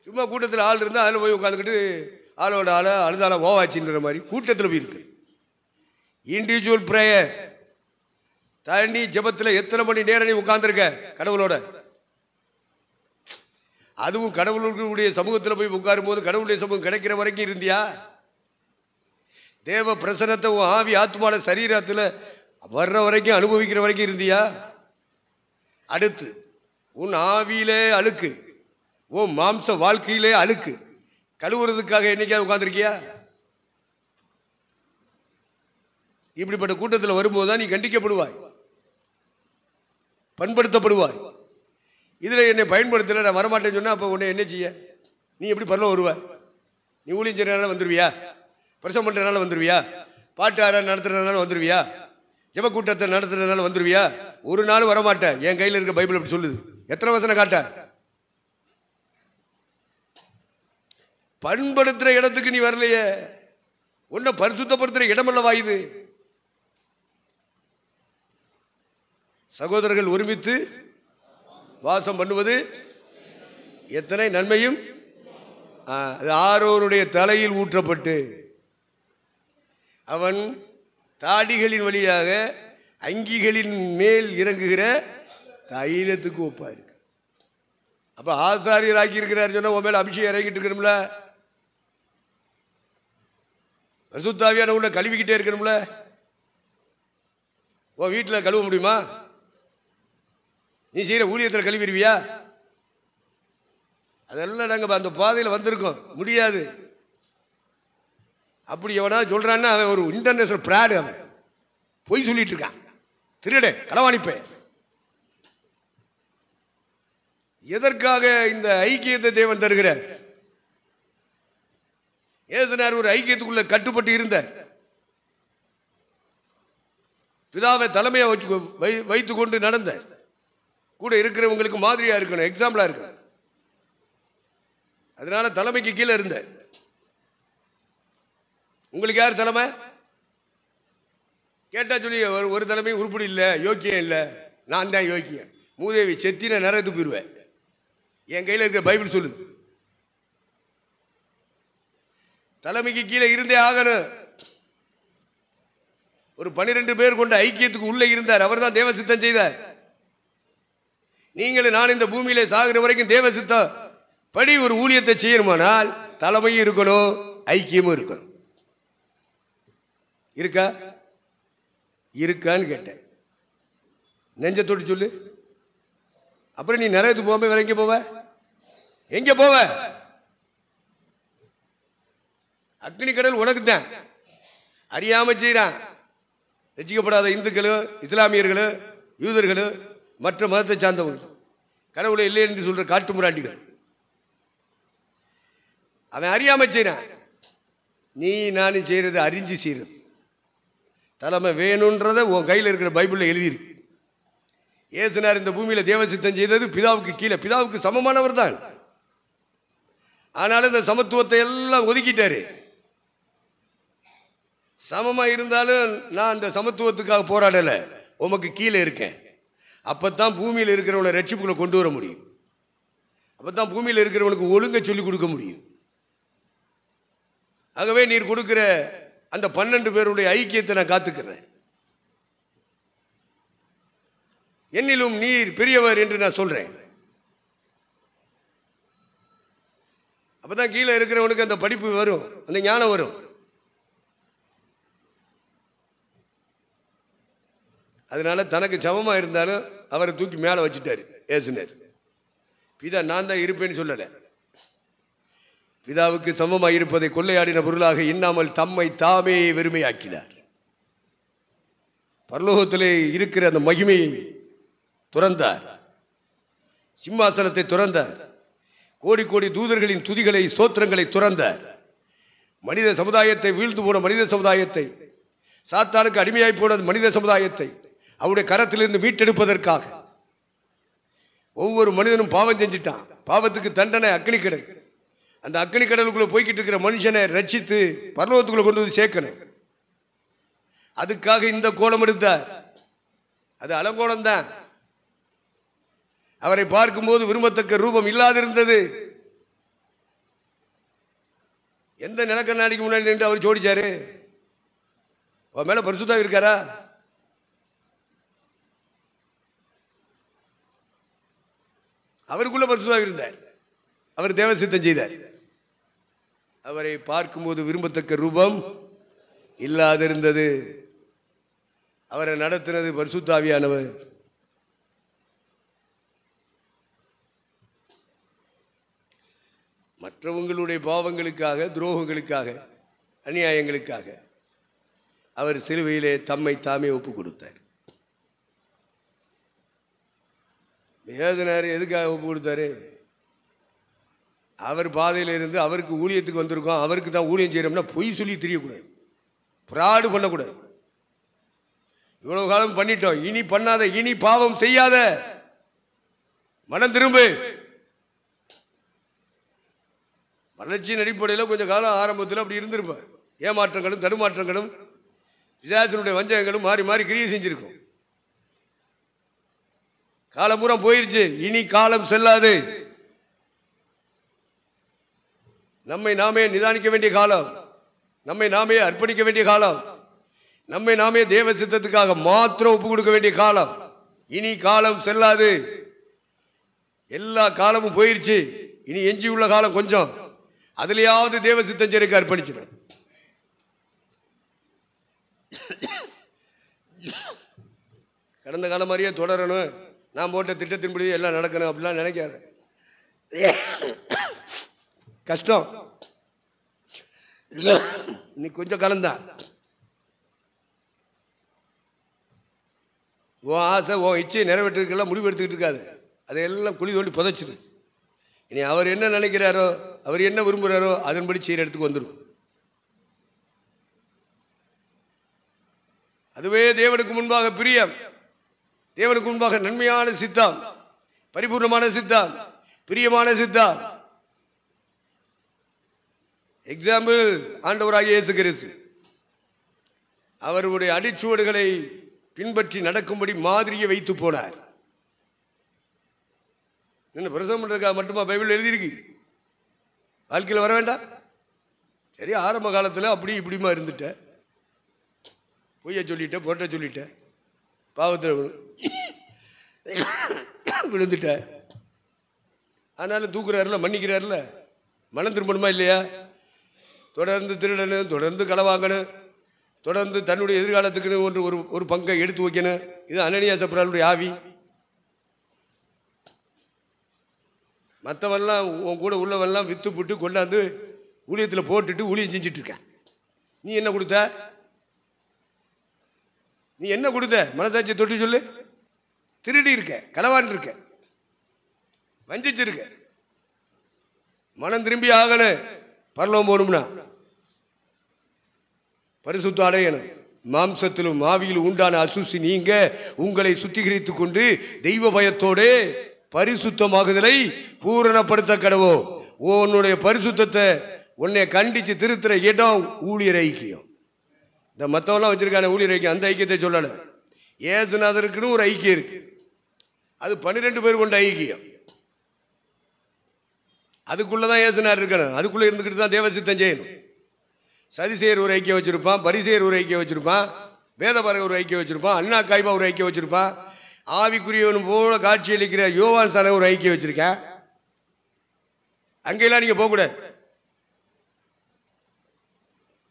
Speaker 1: சும்மா கூட்டத்தில் ஆள் இருந்தால் அதில் போய் உட்காந்துக்கிட்டு ஆளோட ஆளை அழுதால ஓவாச்சின்ற மாதிரி கூட்டத்தில் போய் இருக்கு. இண்டிவிஜுவல் ப்ரேயர், தனி ஜெபத்தில் எத்தனை மணி நேரம் நீ உட்கார்ந்துருக்க கடவுளோட? அதுவும் கடவுளுடைய சமூகத்தில் போய் உட்காரும் போது கடவுளுடைய சமூகம் கிடைக்கிற வரைக்கும் இருந்தியா? தேவ பிரசனத்தை உன் ஆவி ஆத்மான சரீரத்தில் வர்ற வரைக்கும் அனுபவிக்கிற வரைக்கும் இருந்தியா? அடுத்து உன் ஆவியிலே அழுக்கு, உன் மாம்ச வாழ்க்கையிலே அழுக்கு கழுவுறதுக்காக என்னைக்காவது உட்காந்துருக்கியா? இப்படிப்பட்ட கூட்டத்தில் வரும்போது தான் நீ கண்டிக்கப்படுவாய், பண்படுத்தப்படுவாய். இதில் என்னை பயன்படுத்தலை, நான் வரமாட்டேன்னு சொன்னால் அப்போ உன்னை என்ன செய்ய? நீ எப்படி பரலோகம் வருவ? நீ ஊழியம் செய்கிறனால வந்துடுவியா? பிரசவம் பண்ணுறதுனால வந்துடுவியா? பாட்டு ஆற நடத்துறதுனால வந்துடுவியா? ஜெப கூட்டத்தை நடத்துறதுனால வந்துடுவியா? ஒரு நாள் வரமாட்டேன். என் கையில் இருக்க பைபிள் அப்படி சொல்லுது. எத்தனை வசனம் காட்ட? பண்படுத்துகிற இடத்துக்கு நீ வரலையே. உன்னை பரிசுத்தப்படுத்துகிற இடமல்லவா இது? சகோதரர்கள் ஒருமித்து வாசம் பண்ணுவது எத்தனை நன்மையும். ஆரோனுடைய தலையில் ஊற்றப்பட்டு அவன் தாடிகளின் வழியாக அங்கிகளின் மேல் இறங்குகிற தைலத்துக்கு ஒப்பா இருக்கு. அப்ப ஆசாரியர் ஆக்கி இருக்கிறார் சொன்னா உன் மேல அபிஷேகம் இறங்கிட்டு இருக்கணும்ல, பரிசுத்தாவியான உன்னை கழுவிக்கிட்டே இருக்கணும்ல. உன் வீட்டில் கழுவ முடியுமா? நீ செய்கிற ஊழியத்தில் கழுவிடுவியா? அதெல்லாம் நாங்கள் அந்த பாதையில் வந்திருக்கோம். முடியாது. அப்படி எவனா சொல்கிறான்னா அவன் ஒரு இன்டர்நேஷனல் பிராடு. அவன் பொய் சொல்லிட்டு இருக்கான், திருடே, களவாணிப்பே. எதற்காக இந்த ஐக்கியத்தை தேவன் தருகிறார்? ஏதனார் ஒரு ஐக்கியத்துக்குள்ள கட்டுப்பட்டு இருந்த பிதாவை தலைமையை வைத்து கொண்டு நடந்த கூட இருக்கிறவங்களுக்கு மாதிரியா இருக்கணும், எக்ஸாம்பிளா இருக்கணும். அதனால தலைமைக்கு கீழே இருந்த. உங்களுக்கு யார் தலைமை கேட்டா சொல்லி ஒரு தலைமை உருப்படி இல்லை, யோக்கியம் இல்லை, நான் தான் யோக்கியம். மூதேவி செத்தின நேரத்துக்கு போயிடுவேன். என் கையில் இருக்க பைபிள் சொல்லுது. தலைமைக்கு கீழே இருந்தே ஆகணும். ஒரு 12 பேர் கொண்ட ஐக்கியத்துக்கு உள்ளே இருந்தார். அவர் தான் தேவ சித்தம் செய்தார். நீங்களும் நான் இந்த பூமியிலே சாகிற வரைக்கும் தேவ சித்த படி ஒரு ஊழியத்தை செய்யணுமானால் தலைமையும் இருக்கணும், ஐக்கியமும் இருக்கணும். இருக்கா? இருக்கான்னு கேட்டேன். நெஞ்சத்தோடு சொல்லு. அப்புறம் நீ நிறையத்து போகாம வேற எங்கே போவ? எங்க போவ? அக்னி கடல் உனக்கு தான். அறியாம செய்யறான். ரசிக்கப்படாத இந்துக்களும் இஸ்லாமியர்களும் யூதர்களும் மற்ற மதத்தை சார்ந்தவர்கள், கடவுளை இல்லை என்று சொல்ற காட்டு முராண்டிகள், அவன் அறியாம செய்யறான். நீ நானும் செய்யறது அறிஞ்சு செய்யறது. தலைமை வேணுன்றத உன் கையில் இருக்கிற பைபிளில் எழுதியிருக்கு. ஏசுனார் இந்த பூமியில் தேவசித்தம் செய்தது பிதாவுக்கு கீழே, பிதாவுக்கு சமமானவர் தான். ஆனாலும் இந்த சமத்துவத்தை எல்லாம் ஒதுக்கிட்டாரு. சமமா இருந்தாலும் நான் அந்த சமத்துவத்துக்காக போராடலை, உமக்கு கீழே இருக்கேன். அப்பத்தான் பூமியில் இருக்கிறவனை ரட்சிப்புகளை கொண்டு வர முடியும். அப்பத்தான் பூமியில் இருக்கிறவனுக்கு ஒழுங்க சொல்லி கொடுக்க முடியும். ஆகவே நீர் கொடுக்கிற அந்த 12 பேருடைய ஐக்கியத்தை நான் காத்துக்கிறேன். என்னிலும் நீர் பெரியவர் என்று நான் சொல்றேன். அப்பதான் கீழே இருக்கிறவனுக்கு அந்த படிப்பு வரும், அந்த ஞானம் வரும். அதனால தனக்கு சமமா இருந்தாலும் அவரை தூக்கி மேலே வச்சுட்டாரு ஏசுனர். பிதா நான் தான் இருப்பேன்னு சொல்லலை. பிதாவுக்கு சமமாக இருப்பதை கொள்ளையாடின பொருளாக எண்ணாமல் தம்மை தாமே வெறுமையாக்கினார். பரலோகத்திலே இருக்கிற அந்த மகிமையை துறந்தார், சிம்மாசனத்தை துறந்தார், கோடி கோடி தூதர்களின் துதிகளை ஸ்தோத்திரங்களை துறந்தார். மனித சமுதாயத்தை, வீழ்ந்து போன மனித சமுதாயத்தை, சாத்தானுக்கு அடிமையாய் போன மனித சமுதாயத்தை அவருடைய கரத்திலிருந்து மீட்டெடுப்பதற்காக ஒவ்வொரு மனிதனும் பாவம் செஞ்சிட்டான். பாவத்துக்கு தண்டனை அக்னி கடல். அந்த அக்னி கடலுக்குள்ள போய்கிட்டு இருக்கிற மனுஷனை ரட்சித்து பரலோகத்துக்குள்ள கொண்டு வந்து சேர்க்கணும். அதுக்காக இந்த கோலம் எடுத்தார். அது அலங்கோலம் தான். அவரை பார்க்கும்போது விரும்பத்தக்க ரூபம் இல்லாதிருந்தது. எந்த நிலக்கண்ணாடிக்கு முன்னாடி நின்று அவர் ஜோடிச்சாரு? அவன் மேல பரிசுத்தம் இருக்காரா? அவருக்குள்ள பரிசுத்தம் இருந்தார். அவர் தேவசித்தம் செய்தார். அவரை பார்க்கும்போது விரும்பத்தக்க ரூபம் இல்லாதிருந்தது. அவரை நடத்தினது பரிசுத்த ஆவியானவர். மற்றவங்களுடைய பாவங்களுக்காக, துரோகங்களுக்காக, அநியாயங்களுக்காக அவர் சிலுவையிலே தம்மை தாமே ஒப்பு கொடுத்தார். ஏதுனார் எதுக்காக ஒப்பு கொடுத்தாரு? அவர் பாதையில் இருந்து அவருக்கு ஊழியத்துக்கு வந்திருக்கோம், அவருக்கு தான் ஊழியம் செய்யறோம்னா பொய் சொல்லி தெரியக்கூடாது, பிராடு பண்ணக்கூடாது. இவ்வளவு காலம் பண்ணிட்டோம், இனி பண்ணாத, இனி பாவம் செய்யாத, மனம் திரும்பு. வளர்ச்சியின் அடிப்படையில் கொஞ்சம் காலம் ஆரம்பத்தில் அப்படி இருந்திருப்பார். ஏமாற்றங்களும் தடுமாற்றங்களும் பிசாசினுடைய வஞ்சகங்களும் மாறி மாறி கிரியை செஞ்சிருக்கும். காலம் பூரா போயிடுச்சு, இனி காலம் செல்லாது. நம்மை நாமே நிதானிக்க வேண்டிய காலம், நம்மை நாமே அர்ப்பணிக்க வேண்டிய காலம், நம்மை நாமே தேவ சித்தத்துக்காக மாத்திரம் ஒப்பு கொடுக்க வேண்டிய காலம். இனி காலம் செல்லாது. எல்லா காலமும் போயிருச்சு. இனி எஞ்சி உள்ள காலம் கொஞ்சம், அதுலயாவது தேவ சித்தம் செய்யறதுக்கு அர்ப்பணிச்சிடும். கடந்த காலம் மாதிரியே தொடரணும், நான் போட்ட திட்டத்தின்படி எல்லாம் நடக்கணும் அப்படிலாம் நினைக்காத. கஷ்டம். இன்னைக்கு கொஞ்சம் காலம்தான். உன் ஆசை, உன் இச்சையை நிறைவேற்றுக்கெல்லாம் முடிவு எடுத்துக்கிட்டு இருக்காது. அதையெல்லாம் குழி தோண்டி புதைச்சிரு. இனி அவர் என்ன நினைக்கிறாரோ, அவர் என்ன விரும்புகிறாரோ அதன்படி செய்கிற இடத்துக்கு வந்துடும். அதுவே தேவனுக்கு முன்பாக பிரியம், தேவனுக்கு முன்பாக நன்மையான சித்தம், பரிபூர்ணமான சித்தம், பிரியமான சித்தம். எக்ஸாம்பிள் ஆண்டவராகிய இயேசு கிறிஸ்து. அவருடைய அடிச்சுவடுகளை பின்பற்றி நடக்கும்படி மாதிரியை வைத்து போனார். என்ன பிரசவம் பண்றதுக்காக மட்டுமா பைபிள் எழுதியிருக்கு? வாழ்க்கையில் வர வேண்டாம்? சரி, ஆரம்ப காலத்தில் அப்படி இப்படிமா இருந்துட்ட, பொய்ய சொல்லிட்ட, பொட்ட சொல்லிட்ட, பாவத்தில் விழுந்துட்ட. ஆனாலும் தூக்குறாருல, மன்னிக்கிறாருல. மனம் திரும்பணுமா இல்லையா? தொடர்ந்து திருடணும், தொடர்ந்து களவாங்கணும், தொடர்ந்து தன்னுடைய எதிர்காலத்துக்குன்னு ஒரு பங்கை எடுத்து வைக்கணும். இது அனனியா சப்ராலுடைய ஆவி. மற்றவெல்லாம் உன் கூட உள்ளவெல்லாம் வித்து புட்டு கொண்டாந்து ஊழியத்தில் போட்டுட்டு ஊழியம் செஞ்சுட்டு இருக்கேன். நீ என்ன கொடுத்த? நீ என்ன கொடுத்த? மனசாட்சியை தொட்டு சொல்லு. திருடி இருக்க, களவான் இருக்க, வஞ்சிச்சிருக்க. மனம் திரும்பி ஆகணும். பரலோகம் போகணும்னா பரிசுத்த அடையணும். மாம்சத்திலும் ஆவியிலும் உண்டான அசுசி நீங்க உங்களை சுத்திகரித்து கொண்டு தெய்வ பயத்தோடு பரிசுத்தமாகுதலை பூரணப்படுத்த கடவோ. உன்னுடைய பரிசுத்தத்தை உன்னை கண்டிச்சு திருத்துற இடம் ஊழியர் ஐக்கியம். இந்த மற்றவெல்லாம் வச்சிருக்கான ஊழியர் ஐக்கியம், அந்த ஐக்கியத்தை சொல்லலை. ஏசுநாதருக்குன்னு ஒரு ஐக்கியம் இருக்கு. அது 12 பேர் கொண்ட ஐக்கியம். அதுக்குள்ளதான் ஏசுநாதர் இருக்கணும். அதுக்குள்ள இருந்துக்கிட்டு தான் தேவசித்தம் செய்யணும். சதிசேயர் ஒரு ஐக்கியம் வச்சிருப்பான், பரிசேயர் ஒரு ஐக்கியம் வச்சிருப்பான், வேதபாரகர் ஒரு ஐக்கியம் வச்சிருப்பான், அண்ணா காய்பா ஒரு ஐக்கியம் வச்சிருப்பான், ஆவிக்குரியவன் போல காட்சி அளிக்கிற யோவான் சாலை ஒரு ஐக்கியம் வச்சிருக்கேன். அங்கெல்லாம் நீங்க போகக்கூடாது.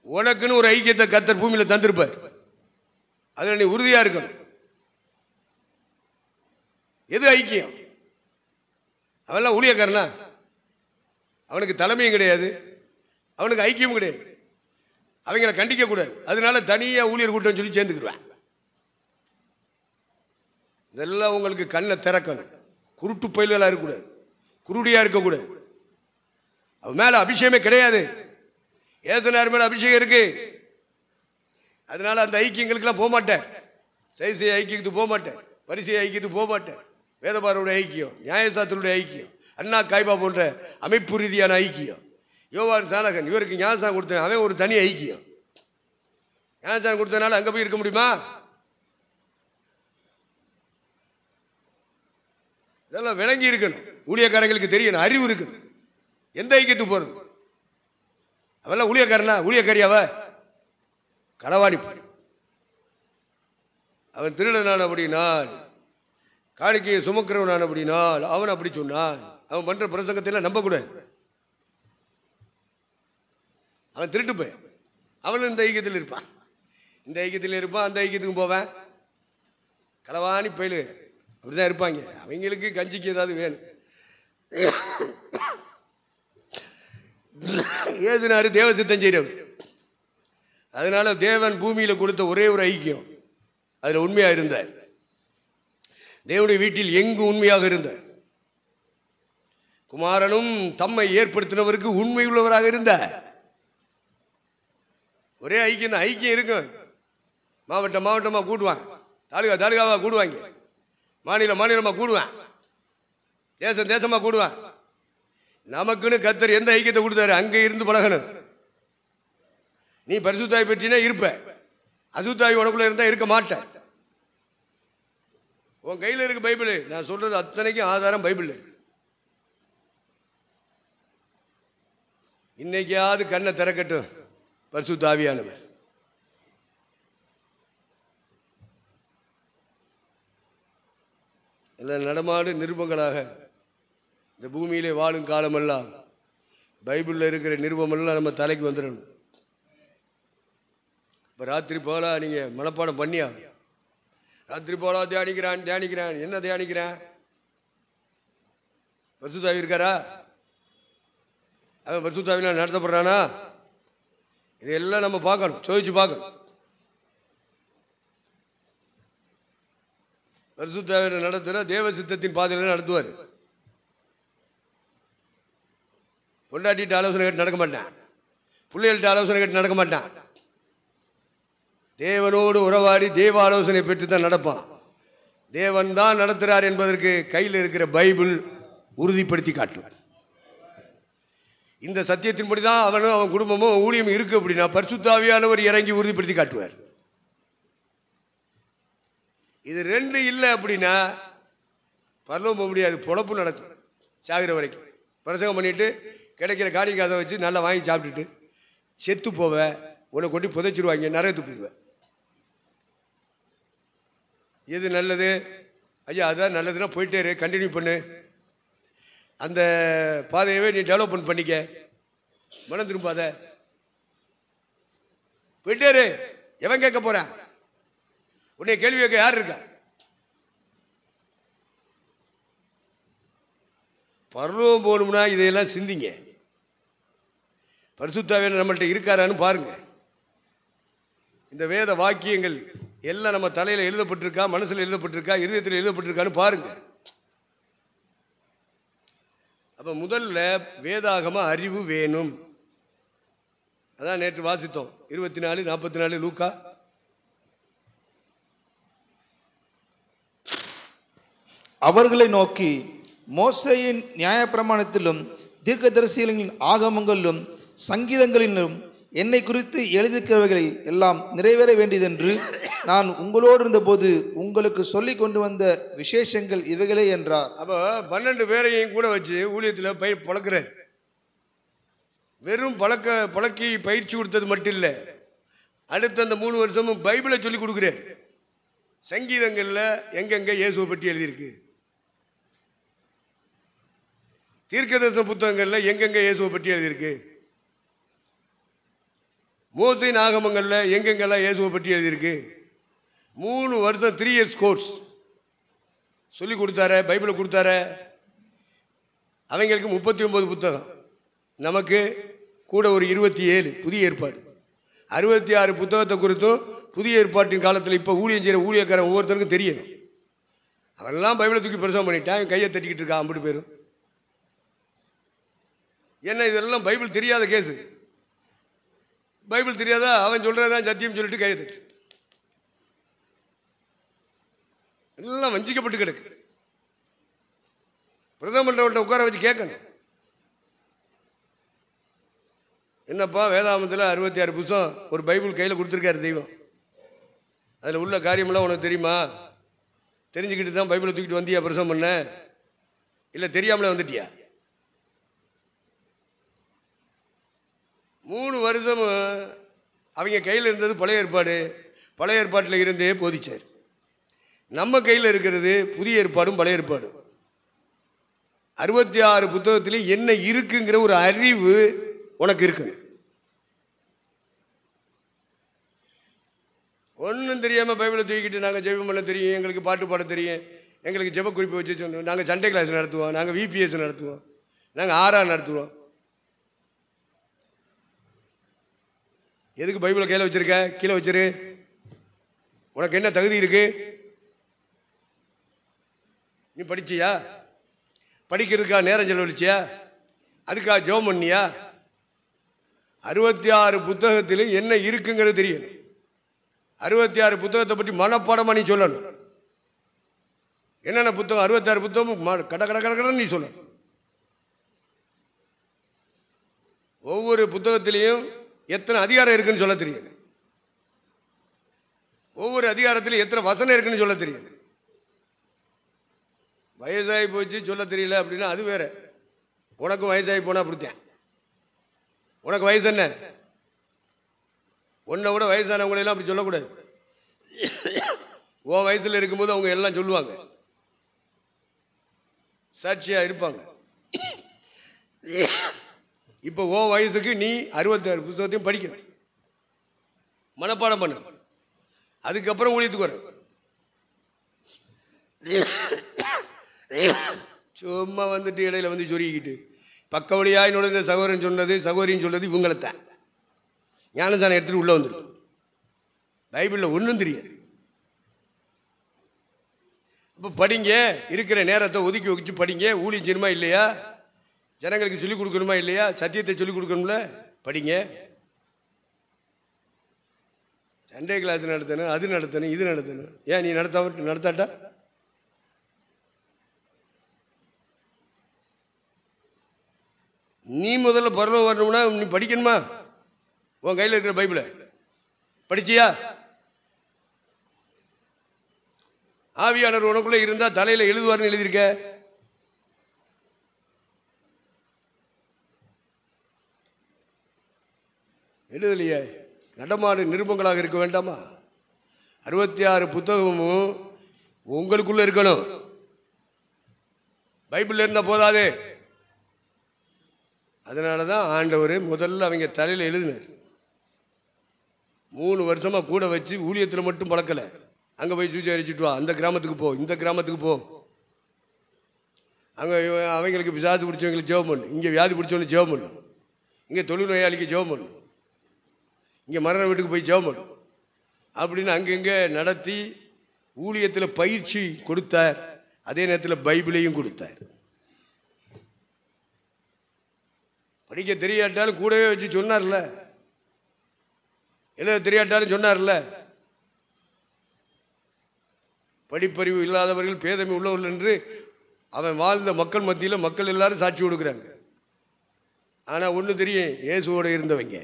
Speaker 1: உனக்குன்னு ஒரு ஐக்கியத்தை கர்த்தர் பூமியில தந்திருப்பார். அதுல நீ உறுதியா இருக்கணும். எது ஐக்கியம்? அவெல்லாம் ஊழியக்காரனா? அவனுக்கு தலைமையும் கிடையாது, அவனுக்கு ஐக்கியமும் கிடையாது. அவங்களை கண்டிக்க கூடாது. அதனால தனியா ஊழியர் கூட்டம் சொல்லி சேர்ந்துக்குருவேன். இதெல்லாம் உங்களுக்கு கண்ணை திறக்கணும். குருட்டு பயில்களா இருக்கக்கூடாது, குருடியா இருக்கக்கூடாது. அவன் மேல அபிஷேகமே கிடையாது. ஏசுநாதர் மேல அபிஷேகம் இருக்கு. அதனால அந்த ஐக்கியங்களுக்கெல்லாம் போக மாட்டேன். சைசிய ஐக்கியத்துக்கு போக மாட்டேன், பரிசை ஐக்கியத்துக்கு போக மாட்டேன். வேதபாரருடைய ஐக்கியம், நியாயசாஸ்திரனுடைய ஐக்கியம், அண்ணா காய்பா போன்ற அமைப்பு ரீதியான ஐக்கியம், யோவான் சானகன் இவருக்கு ஞானசானம் கொடுத்தேன், அவன் ஒரு தனி ஐக்கியம். ஞானசானம் கொடுத்தனால அங்கே போய் இருக்க முடியுமா? இதெல்லாம் விளங்கி இருக்கணும். ஊழியக்காரங்களுக்கு தெரியணும், அறிவு இருக்கணும். எந்த ஐக்கியத்துக்கு போகிறது? அவெல்லாம் ஊழியக்காரனா? ஊழியக்காரியாவ? களவாணி. அவன் திருடனான அப்படினால், காணிக்கையை சுமக்கிறவனான அப்படினால் அவன் அப்படி சொன்னான். அவன் பண்ற பிரசங்கத்தையெல்லாம் நம்பக்கூடாது. அவன் திருட்டு போய் அவனும் இந்த ஐக்கியத்தில் இருப்பான், இந்த ஐக்கியத்தில் இருப்பான், அந்த ஐக்கியத்துக்கு போவேன். களவாணி பயிலு அப்படிதான் இருப்பாங்க. அவங்களுக்கு கஞ்சிக்கு ஏதாவது வேணும். ஏசுனாரு தேவசித்தம் செய்கிறவர். அதனால தேவன் பூமியில கொடுத்த ஒரே ஒரு ஐக்கியம், அதுல உண்மையா இருந்தார். தேவனுடைய வீட்டில் எங்கு உண்மையாக இருந்தார். குமாரனும் தம்மை ஏற்படுத்தினவருக்கு உண்மை உள்ளவராக இருந்தார். ஒரே ஐக்கியம் தான். ஐக்கியம் இருக்கும். மாவட்டம் மாவட்டமாக கூடுவாங்க, தாலுகா தாலுகாவாக கூடுவாங்க, மாநிலம் மாநிலமாக கூடுவான், தேசம் தேசமாக கூடுவான். நமக்குன்னு கர்த்தர் எந்த ஐக்கியத்தை கொடுத்தாரு அங்கே இருந்து பழகணும். நீ பரிசுத்தாய் பெற்றினா இருப்ப, அசுத்தாய் உனக்குள்ள இருந்தா இருக்க மாட்டேன். உன் கையில் இருக்கு பைபிள். நான் சொல்றது அத்தனைக்கும் ஆதாரம் பைபிள். இன்னைக்காவது கண்ணை திறக்கட்டும் பரிசுத்த ஆவியானவர். எல்லாம் நடமாடு நிருபங்களாக இந்த பூமியிலே வாழும் காலமெல்லாம் பைபிளில் இருக்கிற நிருபமெல்லாம் நம்ம தலைக்கு வந்துடணும். இப்போ ராத்திரி போல நீங்கள் மனப்பாடம் பண்ணியா? ராத்திரி போல தியானிக்கிறான் தியானிக்கிறான். என்ன தியானிக்கிறான்? பரிசுத்தாவி இருக்காரா? அவன் பரிசுத்தாவினால் நடத்தப்படுறானா? இதெல்லாம் நம்ம பார்க்கணும், சோதிச்சு பார்க்கணும். பரிசுத்தாவியை நடத்துகிற தேவ சித்தத்தின் பாதையில் நடத்துவார். பொண்டாட்டிட்டு ஆலோசனை கேட்டு நடக்க மாட்டான், பிள்ளைகள்கிட்ட ஆலோசனை கேட்டு நடக்க மாட்டான். தேவனோடு உறவாடி தேவ ஆலோசனை பெற்று தான் நடப்பான். தேவன் தான் நடத்துகிறார் என்பதற்கு கையில் இருக்கிற பைபிள் உறுதிப்படுத்தி காட்டுவார். இந்த சத்தியத்தின்படி தான் அவனும் அவன் குடும்பமும் ஊழியம் இருக்கு அப்படின்னா பரிசுத்த ஆவியானவர் இறங்கி உறுதிப்படுத்தி காட்டுவார். இது ரெண்டு இல்லை அப்படின்னா பரலோகம் போக முடியாது. பொழப்பு நடக்கும் சாகிற வரைக்கும். பிரசங்கம் பண்ணிட்டு கிடைக்கிற காணிக்காதை வச்சு நல்லா வாங்கி சாப்பிட்டுட்டு செத்து போவ, உன்னை கொட்டி புதைச்சிருவாங்க, நரகத்துக்கு போயிடுவேன். எது நல்லது? ஐயா அதான் நல்லதுன்னா போயிட்டே இரு, கண்டினியூ பண்ணு, அந்த பாதையவே நீ டெவலப்மெண்ட் பண்ணிக்க, மனம் திரும்பாத, போயிட்டே இரு. எவன் கேட்க போறான்? உன்னை கேள்வி கேட்க யார் இருக்கா? பரலோகம் போகணும்னா இதையெல்லாம் சிந்திங்க. பரிசுத்தாவியானவர் நம்மள்ட்ட இருக்காரான்னு பாருங்க. இந்த வேத வாக்கியங்கள் எல்லாம் நம்ம தலையில் எழுதப்பட்டிருக்கா, மனசில் எழுதப்பட்டிருக்கா, இருதயத்தில் எழுதப்பட்டிருக்கான்னு பாருங்க. அப்போ முதல்ல வேதாகம அறிவு வேணும். அதான் நேற்று வாசித்தோம் 24:44 லூக்கா.
Speaker 3: அவர்களை நோக்கி, மோசேயின் நியாயப்பிரமாணத்திலும் தீர்க்கதரிசிகளின் ஆகமங்களிலும் சங்கீதங்களிலும் என்னை குறித்து எழுதியிருக்கிறவைகளை எல்லாம் நிறைவேற வேண்டியதென்று நான் உங்களோடு இருந்தபோது உங்களுக்கு சொல்லி கொண்டு வந்த விசேஷங்கள் இவைகளே என்றார்.
Speaker 1: அப்போ 12 பேரையும் கூட வச்சு ஊழியத்தில் பழக்கிறார். வெறும் பழக்கி பயிற்சி கொடுத்தது மட்டும் இல்லை, அடுத்த அந்த 3 வருஷமும் பைபிளை சொல்லி கொடுக்குறார். சங்கீதங்களில் எங்கெங்கே இயேசுவை பற்றி எழுதியிருக்கு, தீர்க்கதரிசன புத்தகங்களில் எங்கெங்கே இயேசுவை பற்றி எழுதியிருக்கு, மோசேயின் ஆகமங்களில் எங்கெங்கெல்லாம் இயேசுவை பற்றி எழுதியிருக்கு. 3 வருஷம் 3 இயர்ஸ் கோர்ஸ் சொல்லி கொடுத்தார, பைபிளை கொடுத்தார. அவங்களுக்கு 39 புத்தகம், நமக்கு கூட ஒரு 27 புதிய ஏற்பாடு. 66 புத்தகத்தை குறித்தும் புதிய ஏற்பாட்டின் காலத்தில் இப்போ ஊழியம் செய்கிற ஊழியக்காரன் ஒவ்வொருத்தருக்கும் தெரியணும். அவெல்லாம் பைபிளை தூக்கி பிரசவம் பண்ணிட்டான், கையை தட்டிக்கிட்டு இருக்கான் 50 பேரும். என்ன இதெல்லாம் பைபிள் தெரியாத கேஸு. பைபிள் தெரியாதா? அவன் சொல்கிறதான் சத்தியம் சொல்லிட்டு கையை தட்டு. எல்லாம் வஞ்சிக்கப்பட்டு கிடக்கு. பிரதம மன்றவன்ட்ட உட்கார வச்சு கேட்கணும், என்னப்பா வேதாகமத்தில் 66 புத்தகம் ஒரு பைபிள் கையில் கொடுத்துருக்காரு தெய்வம், அதில் உள்ள காரியமெல்லாம் உனக்கு தெரியுமா? தெரிஞ்சுக்கிட்டு தான் பைபிளை தூக்கிட்டு வந்தியா பிரசவம் பண்ண, இல்லை தெரியாமலே வந்துட்டியா? 3 வருஷம் அவங்க கையில் இருந்தது பழைய ஏற்பாடு. பழைய ஏற்பாட்டில் இருந்தே போதிச்சார். நம்ம கையில் இருக்கிறது புதிய ஏற்பாடும் பழைய ஏற்பாடும். 66 புத்தகத்திலே என்ன இருக்குங்கிற ஒரு அறிவு உனக்கு இருக்கு. ஒன்றும் தெரியாமல் பைபிளை தூக்கிட்டு நாங்கள் ஜெபம் பண்ண தெரியும், எங்களுக்கு பாட்டு பாட தெரியும், எங்களுக்கு ஜெப குறிப்பு வச்சு சொன்னோம், நாங்கள் சண்டே கிளாஸ் நடத்துவோம், நாங்கள் விபிஎஸ் நடத்துவோம், நாங்கள் ஆரா நடத்துவோம். எதுக்கு பைபிளை கையில் வச்சிருக்க? கீழே வச்சிரு. உனக்கு என்ன தகுதி இருக்கு? நீ படிச்சியா? படிக்கிறதுக்கா நேரம் செலவழிச்சியா? அதுக்காக ஜெபம் பண்ணியா? 66 புத்தகத்திலும் என்ன இருக்குங்கிறது தெரியணும். 66 புத்தகத்தை பற்றி மனப்பாடமாக நீ சொல்லணும். என்னென்ன புத்தகம்? 66 புத்தகமும் கடன்னு நீ சொல்லணும். ஒவ்வொரு புத்தகத்திலையும் எத்தனை அதிகாரம் இருக்குன்னு சொல்ல தெரியும். ஒவ்வொரு அதிகாரத்திலும் எத்தனை வசனம் இருக்குன்னு சொல்ல தெரியும். வயசாகி போச்சு சொல்ல தெரியல அப்படின்னா அது வேற. உனக்கும் வயசாகி போனால் அப்படித்தான். உனக்கு வயசு என்ன? உன்னை விட வயசானவங்களெல்லாம் அப்படி சொல்லக்கூடாது. உன் வயசில் இருக்கும்போது அவங்க எல்லாம் சொல்லுவாங்க, சாட்சியாக இருப்பாங்க. இப்போ உன் வயசுக்கு நீ 66 புத்தகத்தையும் படிக்கணும், மனப்பாடம் பண்ண. அதுக்கப்புறம் ஊழியத்துக்கு வர. சும்மா வந்துட்டு இடையில வந்து சொருகிக்கிட்டு பக்க வழியாக என்னோட இந்த சகோதரன் சொன்னது சகோதரின்னு சொல்றது இவங்களைத்தான். ஞானசானம் எடுத்துகிட்டு உள்ளே வந்துருக்கு. பைபிளில் ஒன்றும் தெரியாது. இப்போ படிங்க, இருக்கிற நேரத்தை ஒதுக்கி வச்சு படிங்க. ஊழியம் செய்யணுமா இல்லையா? ஜனங்களுக்கு சொல்லிக் கொடுக்கணுமா இல்லையா? சத்தியத்தை சொல்லிக் கொடுக்கணும்ல, படிங்க. சண்டே கிளாஸ் நடத்தணும், அது நடத்தணும், இது நடத்தணும். ஏன் நீ நடத்தாட்டா? நீ முதல்ல பரலோகம் வரணும்னா நீ படிக்கணுமா? உன் கையில் இருக்கிற பைபிளை படிச்சியா? ஆவியானவர் உனக்குள்ளே இருந்தால் தலையில் எழுதுவார்னு எழுதியிருக்க. எழுதலையே. நடமாடு நிருபங்களாக இருக்க வேண்டாமா? 66 புத்தகமும் உங்களுக்குள்ளே இருக்கணும். பைபிளில் இருந்தால் போதாது. அதனால தான் ஆண்டவர் முதல்ல அவங்க தலையில் எழுதினார். 3 வருஷமாக கூட வச்சு ஊழியத்தில் மட்டும் பழக்கலை. அங்கே போய் சுவிசேஷிச்சுட்டு வா, அந்த கிராமத்துக்கு போ, இந்த கிராமத்துக்கு போ, அங்கே அவங்களுக்கு பிசாசு பிடிச்சவங்களுக்கு ஜெபம் பண்ணு, இங்கே வியாதி பிடிச்சவங்களுக்கு ஜெபம் பண்ணு, இங்கே தொழில் நோயாளிக்கு ஜெபம் பண்ணு, இங்கே மரண வீட்டுக்கு போய் ஜெபம் பண்ணு அப்படின்னு அங்கங்கே நடத்தி ஊழியத்தில் பயிற்சி கொடுத்தார். அதே நேரத்தில் பைபிளையும் கொடுத்தார். படிக்க தெரியாட்டாலும் கூடவே வச்சு சொன்னார்ல, எழுத தெரியாட்டாலும் சொன்னார்ல. படிப்பறிவு இல்லாதவர்கள் பேதமை உள்ளவர்கள் என்று அவன் வாழ்ந்த மக்கள் மத்தியில் மக்கள் எல்லாரும் சாட்சி கொடுக்குறாங்க. ஆனால் ஒன்று தெரியும், இயேசுவோடு இருந்தவங்க,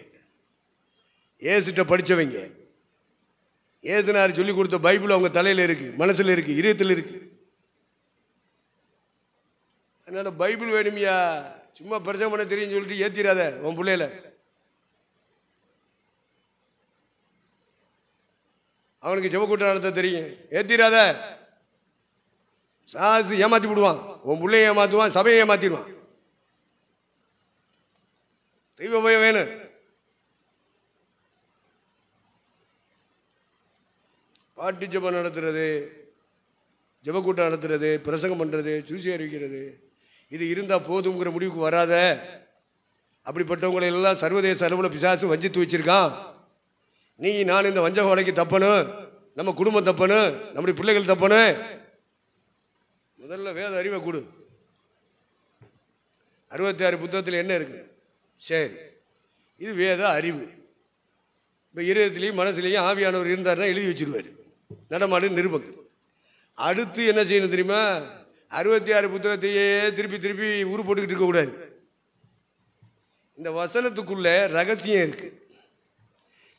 Speaker 1: இயேசுகிட்ட படித்தவங்க, இயேசுனார் சொல்லி கொடுத்த பைபிள் அவங்க தலையில் இருக்குது, மனசில் இருக்குது, இதயத்தில் இருக்குது. அதனால் பைபிள் வேணுமையா, சும்மா பிரசங்கம் பண்ண தெரியும் சொல்லிட்டு ஏற்றிடாத உன் பிள்ளையில. அவனுக்கு ஜெபக்கூட்டம் நடத்த தெரியும், ஏற்றிடாத. சாசு ஏமாற்றி விடுவான், உன் பிள்ளைய ஏமாற்றுவான், சபையை ஏமாற்றிடுவான். தெய்வ பயம் வேணும். பாட்டு ஜெபம் நடத்துறது, ஜெபக்கூட்டம் நடத்துறது, பிரசங்கம் பண்ணுறது, சூசி அறிவிக்கிறது, இது இருந்தால் போதுங்கிற முடிவுக்கு வராத. அப்படிப்பட்டவங்களை எல்லாம் சர்வதேச அளவில் பிசாசு வஞ்சித்து வச்சிருக்கான். நீ நான் இந்த வஞ்சக வலைக்கு தப்பணும், நம்ம குடும்பம் தப்பணும், நம்முடைய பிள்ளைகள் தப்பணும். முதல்ல வேத அறிவை கொடு. 66 புத்தகத்தில் என்ன இருக்கு? சரி, இது வேத அறிவு. இப்போ இருதயத்திலையும் மனசுலையும் ஆவியானவர் இருந்தார்னா எழுதி வச்சிருவார், நடமாடு நிருபங்கள். அடுத்து என்ன செய்யணும் தெரியுமா? 66 புத்தகத்தையே திருப்பி திருப்பி ஊறு போட்டுக்கிட்டு இருக்கக்கூடாது. இந்த வசனத்துக்குள்ள ரகசியம் இருக்கு,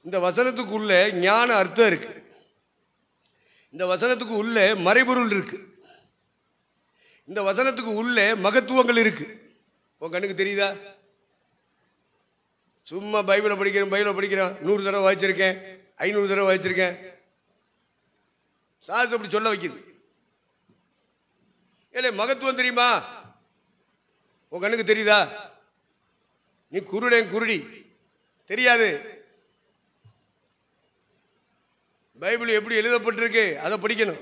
Speaker 1: இந்த வசனத்துக்குள்ள ஞான அர்த்தம் இருக்கு, இந்த வசனத்துக்கு உள்ள மறைபொருள் இருக்கு, இந்த வசனத்துக்கு உள்ள மகத்துவங்கள் இருக்கு. உன் கண்ணுக்கு தெரியுதா? சும்மா பைபிளை படிக்கிறேன் 100 தடவை வாசிச்சிருக்கேன், 500 தடவை வாசிச்சிருக்கேன், சாஸ் அப்படி சொல்ல வைக்குது. ஏலே மகத்துவம் தெரியுமா? உன் கண்ணுக்கு தெரியுதா? நீ குருடி தெரியாது. பைபிள் எப்படி எழுதப்பட்டிருக்கு அதை படிக்கணும்.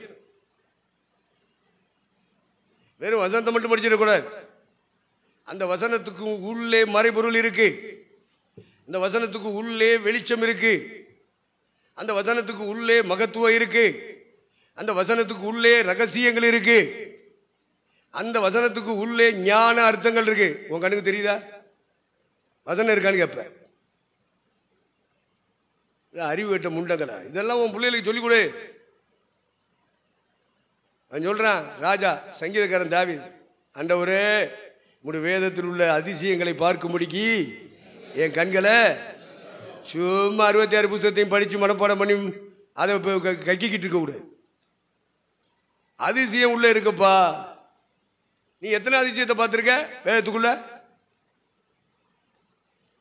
Speaker 1: வெறும் வசனத்தை மட்டும் படிச்சிடக்கூடாது. அந்த வசனத்துக்கு உள்ளே மறைபொருள் இருக்கு, இந்த வசனத்துக்கு உள்ளே வெளிச்சம் இருக்கு, அந்த வசனத்துக்கு உள்ளே மகத்துவம் இருக்கு, அந்த வசனத்துக்கு உள்ளே ரகசியங்கள் இருக்கு, அந்த வசனத்துக்கு உள்ளே ஞான அர்த்தங்கள் இருக்கு. உன் கண்ணுக்கு தெரியுதா? வசனம் இருக்கான்னு கேட்ப. அறிவு கட்ட முண்டங்களா? இதெல்லாம் உன் பிள்ளைகளுக்கு சொல்லிக் கொடு. அவன் சொல்றான், ராஜா சங்கீதக்காரன் தாவீது, ஆண்டவரே உங்களுடைய வேதத்தில் உள்ள அதிசயங்களை பார்க்கும்படிக்கு என் கண்களை, சும்மா 66 புத்தகத்தையும் படித்து மனப்பாடம் பண்ணி அதை கக்கிக்கிட்டு இருக்கக்கூடாது. அதிசயம் உள்ள இருக்குப்பா. நீ எத்தனை அதிசயத்தை பார்த்துருக்க வேதத்துக்குள்ள?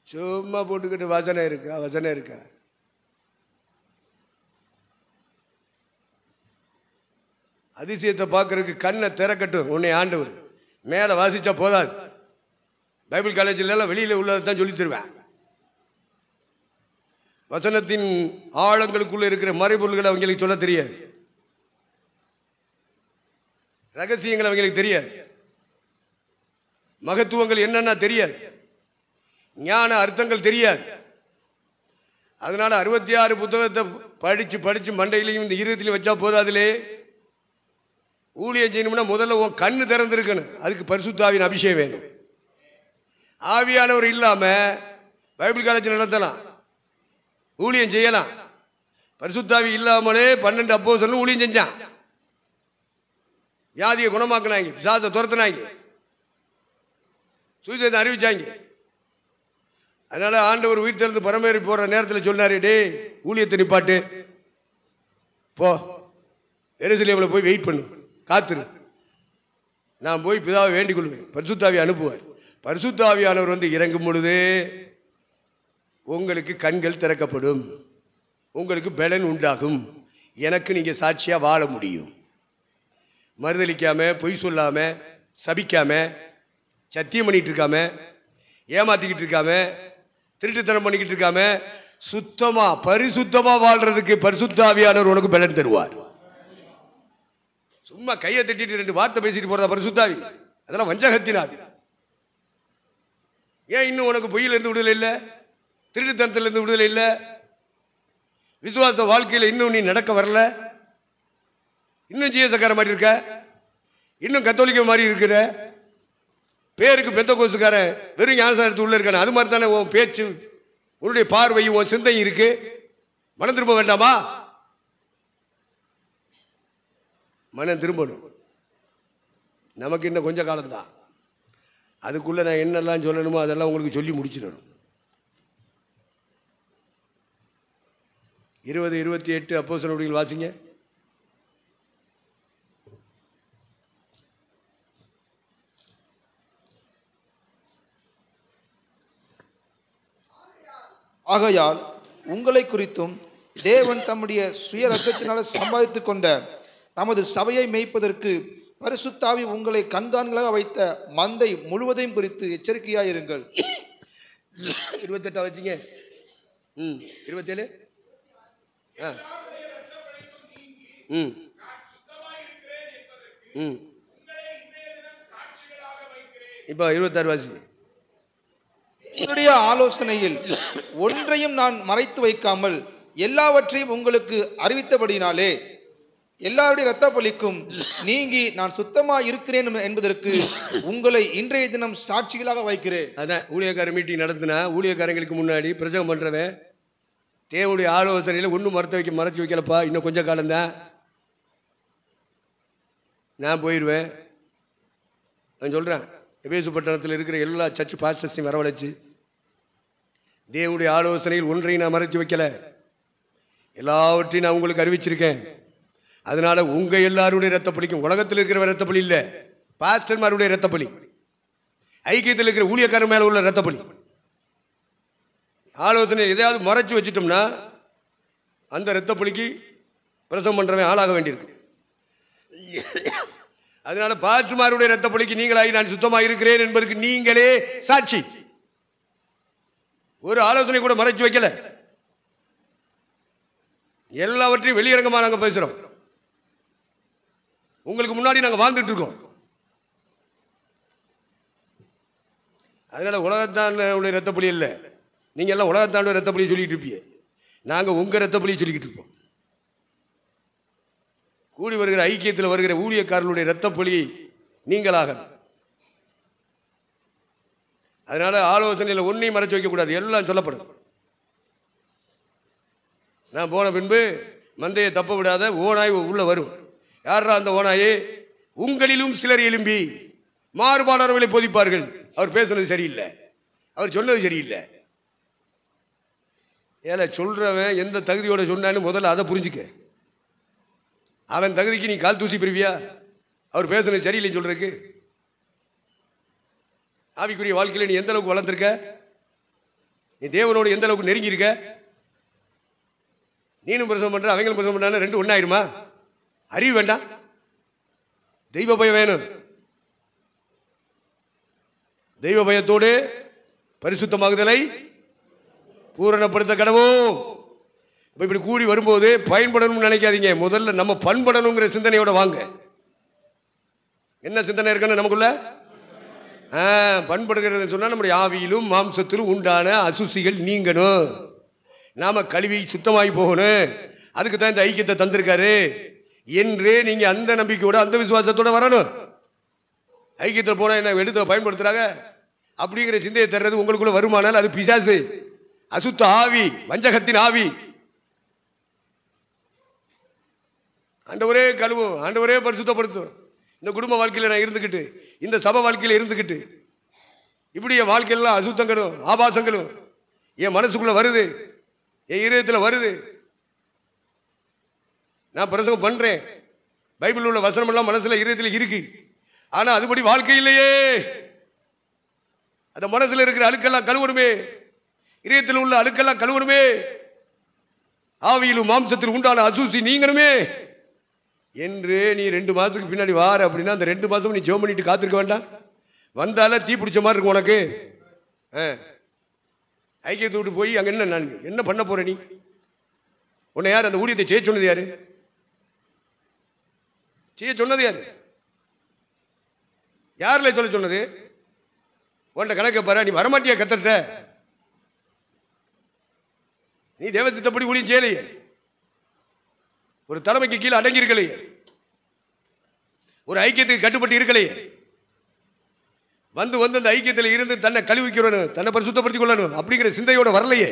Speaker 1: சும்மா போட்டுக்கிட்டு வசனம் இருக்கா? அதிசயத்தை பார்க்கறதுக்கு கண்ணை திறக்கட்டும் உன்னை ஆண்டவர். மேலே வாசிச்சா போதாது. பைபிள் காலேஜிலலாம் வெளியில் உள்ளதை தான் சொல்லி தருவேன். வசனத்தின் ஆழங்களுக்குள்ள இருக்கிற மறைபொருள்களை அவங்களுக்கு சொல்ல தெரியாது, ரகசியங்கள் அவங்களுக்கு தெரியாது, மகத்துவங்கள் என்னன்னா தெரியாது, ஞான அர்த்தங்கள் தெரியாது. அதனால 66 புத்தகத்தை படிச்சு மண்டையிலையும் இந்த இருதயத்திலையும் வச்சா போதாதுலே. ஊழியம் செய்யணும்னா முதல்ல உன் கண்ணு திறந்திருக்கணும். அதுக்கு பரிசுத்த ஆவியின் அபிஷேகம் வேணும். ஆவியானவர் இல்லாம பைபிள் காலேஜ் நடத்தலாம், ஊழியம் செய்யலாம். பரிசுத்த ஆவி இல்லாமலே 12 அப்போஸ்தலர்கள் ஊழியம் செஞ்சான். வியாதியை குணமாக்குனாங்க, பிசாசை துரத்துனாங்க, சுவிசேஷத்தை அறிவிச்சாங்க. அதனால ஆண்டவர் உயிர் தெழுந்து பரமேறி போற நேரத்தில் சொன்னாரு, டே ஊழியத்தை நிப்பாட்டு, போ எருசலேமில் போய் வெயிட் பண்ணு, காத்துரு, நான் போய் பிதாவை வேண்டிக் கொள்வேன், பரிசுத்தாவி அனுப்புவார். பரிசுத்தாவியானவர் வந்து இறங்கும் பொழுது உங்களுக்கு கண்கள் திறக்கப்படும், உங்களுக்கு பலன் உண்டாகும், எனக்கு நீங்கள் சாட்சியாக வாழ முடியும். மறுதளிக்காம, பொய் சொல்லாம, சபிக்காம, சத்தியம் பண்ணிட்டு இருக்காம, ஏமாத்திக்கிட்டு இருக்காம, திருட்டுத்தனம் பண்ணிக்கிட்டு இருக்காம, சுத்தமா பரிசுத்தமா வாழ்றதுக்கு பரிசுத்த ஆவியானவர் உனக்கு பலன் தருவார். சும்மா கையை தட்டிட்டு 2 வார்த்தை பேசிட்டு போறதா பரிசுத்தாவி? அதெல்லாம் வஞ்சகத்தினாவி. ஏன் இன்னும் உனக்கு பொய்யிலிருந்து விடுதலை இல்லை? திருட்டுத்தனத்திலிருந்து விடுதலை இல்லை? விசுவாச வாழ்க்கையில் இன்னும் நீ நடக்க வரல? இன்னும் ஜீசக்கார மாதிரி இருக்க? இன்னும் கத்தோலிக்க மாதிரி இருக்கிற? பேருக்கு பெந்தகோஸ்துக்காரன் வெறும் ஞானசாரத்து உள்ள இருக்கான, அது மாதிரி தானே உன் பேச்சு, உன்னுடைய பார்வையும் உன் சிந்தையும் இருக்கு. மனம் திரும்ப வேண்டாமா? மனம் திரும்பணும். நமக்கு இன்னும் கொஞ்சம் காலம்தான். அதுக்குள்ளே நான் என்னெல்லாம் சொல்லணுமோ அதெல்லாம் உங்களுக்கு சொல்லி முடிச்சிடணும். 20-28 அப்போஸ்தலர்கள் வாசிங்க.
Speaker 3: ஆகையால் உங்களை குறித்தும் தேவன் தம்முடைய சுய ரத்தத்தினால் சம்பாதித்துக் கொண்ட தமது சபையை மேய்ப்பதற்கு பரிசுத்தாவி உங்களை கண்காணிகளாக வைத்த மந்தை முழுவதையும் குறித்து எச்சரிக்கையாயிருங்கள்.
Speaker 1: 28 வச்சுங்க. 27 இப்போ 26 வாசி.
Speaker 3: என்னுடைய ஆலோசனையில் ஒன்றையும் நான் மறைத்து வைக்காமல் எல்லாவற்றையும் உங்களுக்கு அறிவித்தபடினாலே எல்லாருடைய இரத்த பலிக்கும் நீங்கி நான் சுத்தமா இருக்கிறேன் என்பதற்கு உங்களை இன்றைய தினம் சாட்சிகளாக வைக்கிறேன்.
Speaker 1: அதான் ஊழியக்கார மீட்டிங் நடத்தினா ஊழியக்காரங்களுக்கு முன்னாடி பிரசங்கம் பண்றவன் தேவனுடைய ஆலோசனையில் ஒன்றும் மறைச்சு வைக்கலப்பா, இன்னும் கொஞ்சம் காலம்தான், நான் போயிடுவேன். நான் சொல்கிறேன், எபேசு பட்டணத்தில் இருக்கிற எல்லா சர்ச் பாஸ்டர்ஸையும் வரவழைச்சு தேவனுடைய ஆலோசனையில் ஒன்றையும் நான் மறைச்சு வைக்கல, எல்லாவற்றையும் நான் உங்களுக்கு அறிவிச்சிருக்கேன். அதனால உங்க எல்லாருடைய ரத்த பலிக்கும், உலகத்தில் இருக்கிற ரத்த பலி இல்லை, பாஸ்டர்மாருடைய ரத்த பலி, ஐக்கியத்தில் இருக்கிற ஊழியக்காரர் மேலே உள்ள ரத்த பலி. ஆலோசனை எதையாவது மறைச்சு வச்சிட்டோம்னா அந்த ரத்த பலிக்கு பிரசவம் பண்றவன் ஆளாக வேண்டியிருக்கு. அதனால பாஸ்டர்மாருடைய ரத்த பலிக்கு நீங்களாகி நான் சுத்தமாக இருக்கிறேன் என்பதற்கு நீங்களே சாட்சி. ஒரு ஆலோசனை கூட மறைச்சு வைக்கல, எல்லாவற்றையும் வெளியரங்கமாக நாங்கள் பேசுகிறோம். உங்களுக்கு முன்னாடி நாங்கள் வாழ்ந்துட்டு இருக்கோம். அதனால உலகத்தானுடைய ரத்த பலி இல்லை, நீங்கள் எல்லாம் உலகத்தானுடைய ரத்த பலியை சொல்லிட்டு இருப்பீங்க, நாங்கள் உங்கள் ரத்த பலியை சொல்லிக்கிட்டு இருப்போம். கூடி வருகிற ஐக்கியத்தில் வருகிற ஊழியக்காரர்களுடைய ரத்த பலி நீங்களாக. அதனால ஆலோசனையில் ஒன்றையும் மறைச்சு வைக்கக்கூடாது, எல்லாம் சொல்லப்படும். நான் போன பின்பு மந்தையை தப்ப விடாத ஓனாய் உள்ள வரும். யாரா அந்த ஓனாயே? உங்களிலும் சிலர் எழும்பி மாறுபாடவர்களை போதிப்பார்கள். அவர் பேசுனது சரியில்லை, அவர் சொன்னது சரியில்லை. ஏல சொல்றவன் எந்த தகுதியோட சொன்னான்னு முதல்ல அதை புரிஞ்சுக்க. அவன் தகுதிக்கு நீ கால் தூசி பிரிவியா? அவர் பேசுனது சரியில்லைன்னு சொல்றதுக்கு. ஆவிக்குரிய வாழ்க்கையில் நீ எந்த அளவுக்கு வளர்ந்துருக்க? நீ தேவனோடு எந்த அளவுக்கு நெருங்கி இருக்க? நீனும் பிரசவம் பண்ற, அவங்களும் பிரசவம் பண்றாங்க, ரெண்டு ஒன்னாயிருமா? அறிவு வேண்டாம், தெய்வ பயம் வேணும். தெய்வ பயத்தோடு பரிசுத்தமாகுதலை பூரணப்படுத்த கடவோம். இப்படி கூடி வரும்போது பயன்படணும்னு நினைக்காதீங்க, முதல்ல நம்ம பண்படணுங்கிற சிந்தனையோட வாங்க. என்ன சிந்தனை இருக்குன்னு நமக்குள்ள பண்படுகிறது சொன்னா நம்முடைய ஆவியிலும் மாம்சத்திலும் உண்டான அசுசிகள் நீங்கணும், நாம கழுவி சுத்தமாகி போகணும். அதுக்கு தான் இந்த ஐக்கியத்தை தந்திருக்காரு என்று நீங்க அந்த நம்பிக்கையோட அந்த விசுவாசத்தோட வரணும். ஐக்கியத்தில் போனா என்ன எடுத்து பயன்படுத்துறாங்க அப்படிங்கிற சிந்தையை தர்றது உங்களுக்குள்ள வருமானால் அது பிசாசு, அசுத்த ஆவி, வஞ்சகத்தின் ஆவி. ஆண்டவரே கழுவும், ஆண்டவரே பரிசுத்தப்படுத்தும். இந்த குடும்ப வாழ்க்கையில் நான் இருந்துக்கிட்டு, இந்த சபை வாழ்க்கையில் இருந்துக்கிட்டு இப்படி என் வாழ்க்கையெல்லாம் அசுத்தங்களும் ஆபாசங்களும் என் மனசுக்குள்ள வருது, என் இதயத்தில் வருது. நான் பிரசங்கம் பண்றேன், பைபிள் உள்ள வசனம் எல்லாம் மனசுல இதயத்தில் இருக்கு, ஆனா அதுபடி வாழ்க்கை இல்லையே. அந்த மனசுல இருக்கிற அழுக்கெல்லாம் கழுவணுமே, இதயத்தில் உள்ள அழுக்கெல்லாம் கழுவணுமே, ஆவியிலும் மாம்சத்தில் உண்டான அசூசி நீங்கணுமே. என்று நீ 2 மாதத்துக்கு பின்னாடி வார அப்படின்னா அந்த 2 மாதம் நீ ஜெபம் பண்ணிட்டு காத்திருக்க வேண்டாம்? வந்தால தீ பிடிச்ச மாதிரி இருக்கும் உனக்கு. ஐக்கியத்தை விட்டு போய் அங்கே என்ன பண்ண போற நீ? உன்னை யார் அந்த ஊழியத்தை செய்ய சொன்னது? யாரு செய்ய சொன்னது? யாருல சொல்ல சொன்னது? உன்கிட்ட கணக்க பாரு. நீ வரமாட்டியா கத்தட்ட? நீ தேவசித்தப்படி ஊழியம் செய்யலையே, ஒரு தலைமைக்கு கீழே அடங்கி இருக்கலையே, ஒரு ஐக்கியத்துக்கு கட்டுப்பட்டு இருக்கலையே. வந்து அந்த ஐக்கியத்தில் இருந்து தன்னை கழுவிக்கிறணும், தன்னை பரிசுத்தப்படுத்திக் கொள்ளணும் அப்படிங்கிற சிந்தையோட வரலையே.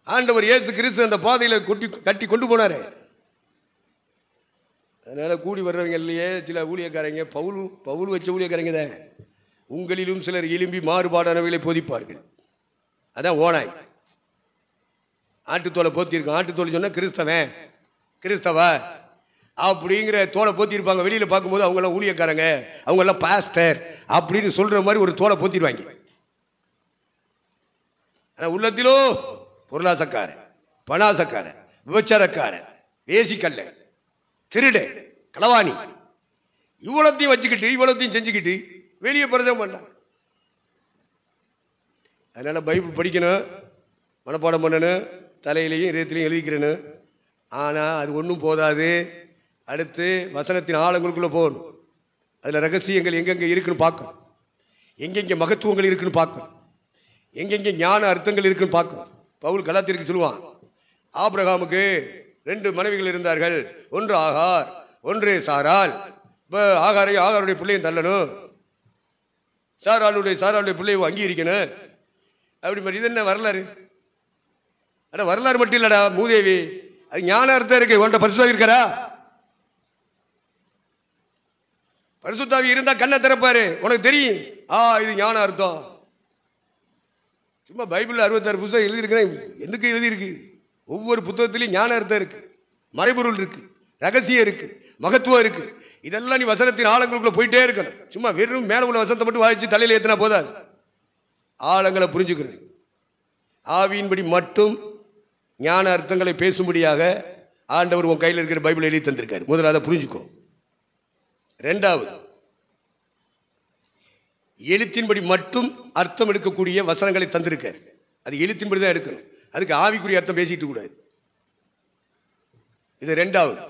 Speaker 1: ஆண்டவர் இயேசு கிறிஸ்து அந்த பாதையில கட்டி கொண்டு போனாரே. அதனால கூடி வர்றவங்க இல்லையே சில ஊழியக்காரங்க, பவுல் வச்ச ஊழியக்காரங்க தான். உங்களிலும் சிலர் எலும்பி மாறுபாடானவர்களை போதிப்பார்கள். அதான் ஓனாய். ஆட்டுத்தோலை போத்திருக்கோம். ஆட்டுத்தோலை சொன்னா கிறிஸ்தவ அப்படிங்கிற தோலை போத்திருப்பாங்க. வெளியில பார்க்கும்போது அவங்க எல்லாம் ஊழியக்காரங்க, அவங்க எல்லாம் பாஸ்டர் அப்படின்னு சொல்ற மாதிரி ஒரு தோலை போத்திடுவாங்க. ஆனா உள்ளத்திலோ பொருளாசக்காரன், பணாசக்காரன், விபச்சாரக்காரன், வேசிக்கல்ல, திருட, களவாணி, இவ்வளத்தையும் வச்சுக்கிட்டு இவ்வளத்தையும் செஞ்சுக்கிட்டு வெளியே பிரசங்கம் பண்ணான். அதனால பைபிள் படிக்கணும், மனப்பாடம் பண்ணணும், தலையிலையும் இதயத்திலையும் எழுதிக்கிறேன்னு. ஆனால் அது ஒன்றும் போதாது. அடுத்து வசனத்தின் ஆழங்களுக்குள்ளே போகணும். அதில் ரகசியங்கள் எங்கெங்கே இருக்குன்னு பார்க்கணும், எங்கெங்கே மகத்துவங்கள் இருக்குன்னு பார்க்கணும், எங்கெங்கே ஞான அர்த்தங்கள் இருக்குன்னு பார்க்கணும். பவுல் கலாத்தியருக்கு சொல்லுவான், ஆபிரகாமுக்கு 2 மனைவிகள் இருந்தார்கள், ஒன்று ஆகார், ஒன்று சாராள். இப்போ ஆகாருடைய பிள்ளையும் தள்ளணும், சாராளுடைய பிள்ளையை அங்கீகரிக்கணும். அப்படி மாதிரி இது என்ன வரலாறு? அட வரலாறு மட்டும் இல்லடா மூதேவி, அது ஞான அர்த்தம் இருக்கு. உன்கிட்ட பரிசுத்தாவி இருக்காரா? பரிசுத்தாவி இருந்தா கண்ணை திறப்பாரு, உனக்கு தெரியும். இது ஞான அர்த்தம். சும்மா பைபிள் 66 புத்தகம் எழுதியிருக்கிறேன். எதுக்கு எழுதியிருக்கு? ஒவ்வொரு புத்தகத்திலையும் ஞான அர்த்தம் இருக்கு, மறைபொருள் இருக்கு, ரகசியம் இருக்கு, மகத்துவம் இருக்கு. இதெல்லாம் நீ வசனத்தின் ஆழங்களுக்குள்ள போயிட்டே இருக்கணும். சும்மா வெறும் மேல உள்ள வசனத்தை மட்டும் வாய்ச்சி தலையில ஏத்தினா போதாது. ஆழங்களை புரிஞ்சுக்கிறேன். ஆவியின்படி மட்டும் ஞான அர்த்தங்களை பேசும்படியாக ஆண்டவர் உன் கையில் இருக்கிற பைபிள் எழுதி தந்திருக்காரு. முதல்ல அதை புரிஞ்சுக்கோ. 2வது, எழுத்தின்படி மட்டும் அர்த்தம் எடுக்கக்கூடிய வசனங்களை தந்திருக்காரு. அது எழுத்தின்படி தான் எடுக்கணும். அதுக்கு ஆவிக்குரிய அர்த்தம் பேசிட்டு கூடாது. இது 2வது.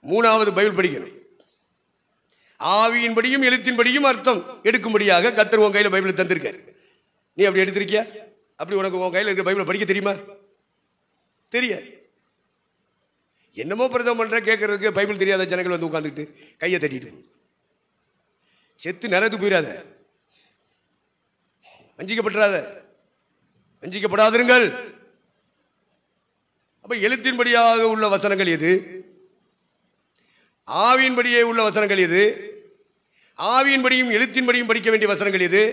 Speaker 1: 3வது, பைபிள் படிக்கணும். ஆவியின்படியும் எழுத்தின்படியும் அர்த்தம் எடுக்கும்படியாக கர்த்தர் உன் கையில் பைபிள் தந்திருக்காரு. நீ அப்படி எடுத்திருக்கியா? அப்படி உனக்கு உன் கையில் இருக்கிற பைபிளை படிக்க தெரியுமா? தெரியாது. என்னமோ பிரதம் பண்ற கேட்கறதுக்கு பைபிள் தெரியாத ஜனங்கள் வந்து உட்காந்துக்கிட்டு கையை தட்டிட்டு செத்து நிறத்து போயிடாத, வஞ்சிக்கப்படாத, வஞ்சிக்கப்படாதிருங்கள். அப்ப எழுத்தின்படியாக உள்ள வசனங்கள் எது? ஆவியின்படியே உள்ள வசனங்கள் எது? ஆவியின்படியும் எழுத்தின்படியும் படிக்க வேண்டிய வசனங்கள் எது?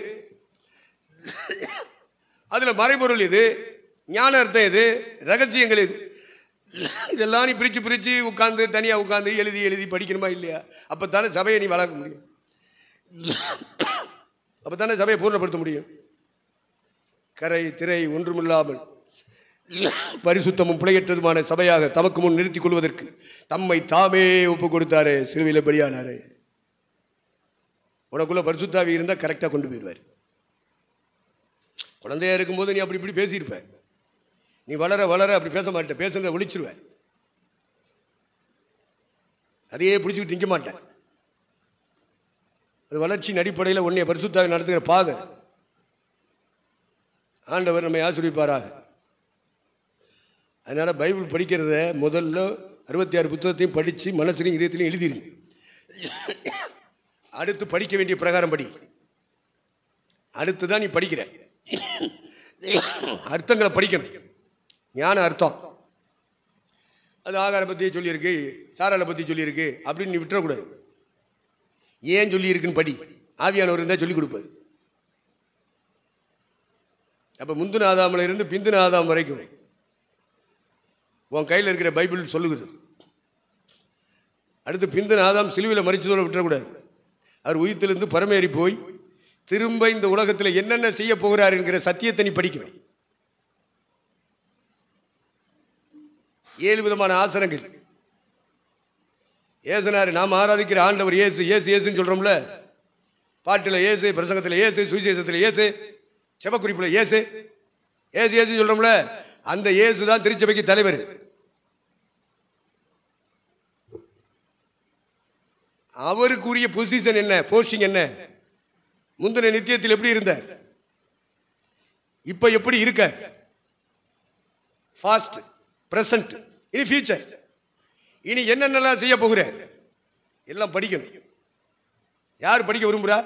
Speaker 1: அதுல மறைபொருள் எது? ஞான அர்த்தம் எது? ரகசியங்கள் எது? இதெல்லாம் நீ பிரிச்சு உட்கார்ந்து தனியா உட்கார்ந்து எழுதி படிக்கணுமா இல்லையா? அப்பத்தானே சபையை நீ வளர்க்க முடியும், அப்பத்தானே சபையை பூர்ணப்படுத்த முடியும். கரை திரை ஒன்றுமில்லாமல் பரிசுத்தமும் பிழையற்றதுமான சபையாக தமக்கு முன் நிறுத்திக் கொள்வதற்கு தம்மை தாமே ஒப்பு கொடுத்தாரே, சிலுவையில் பலியானாரே. உனக்குள்ள பரிசுத்தாவி இருந்தால் கரெக்டாக கொண்டு போயிடுவார். குழந்தையா இருக்கும்போது நீ அப்படி இப்படி பேசியிருப்ப, நீ வளர வளர அப்படி பேச மாட்டேன், பேசுறத ஒழிச்சிருவேன், அதையே பிடிச்சிக்கிட்டு நிற்க மாட்டேன். அது வளர்ச்சியின் அடிப்படையில் உன்னை பரிசுத்தாவி நடத்துகிற பாதை. ஆண்டவர் நம்மை ஆசீர்வதிப்பாராக. அதனால பைபிள் படிக்கிறத முதல்ல 66 புத்தகத்தையும் படித்து மனசுலையும் இதயத்திலையும் எழுதிருங்க. அடுத்து படிக்க வேண்டிய பிரகாரம் படி. அடுத்து தான் நீ படிக்கிற அர்த்தங்களை படிக்கணும். ஞான அர்த்தம் அது ஆகார பற்றி சொல்லியிருக்கு, சாராளை பற்றி சொல்லியிருக்கு அப்படின்னு நீ விட்டுறக்கூடாது. ஏன் சொல்லியிருக்குன்னு படி. ஆவியானவர் இருந்தால் சொல்லிக் கொடுப்பாரு. அப்போ முந்தின ஆதாமில் இருந்து பிந்தின ஆதாம் வரைக்கும் உன் கையில் இருக்கிற பைபிள் சொல்லுகிறது. அடுத்து பிந்தின ஆதாம் சிலுவையில் மரிச்சதோடு விட்டுறக்கூடாது. அவர் உயிர்த்திலிருந்து பரமேறி போய் திரும்ப இந்த உலகத்தில் என்னென்ன செய்ய போகிறார் என்கிற சத்தியத்தை நீ படிக்கணும். 7 விதமான ஆசனங்கள். ஏசுனாரு. நாம் ஆராதிக்கிற ஆண்டவர் இயேசு. இயேசு இயேசுன்னு சொல்றோம்ல, பாட்டில் இயேசு, பிரசங்கத்தில் இயேசு, சுவிசேஷத்தில் இயேசு, செபக்குறிப்பில் இயேசு, இயேசு இயேசு சொல்றோம்ல, அந்த இயேசு தான் திருச்சபைக்கு தலைவர். அவருக்குரிய பொசிஷன் என்ன, போஸ்டிங் என்ன? முந்தின நித்தியத்தில் எப்படி இருந்தார், இப்ப எப்படி இருக்க, ஃபாஸ்ட், பிரசன்ட், இனி ஃபியூச்சர், இனி என்னென்னலாம் செய்ய போகிற எல்லாம் படிக்கணும். யார் படிக்க விரும்புகிறா?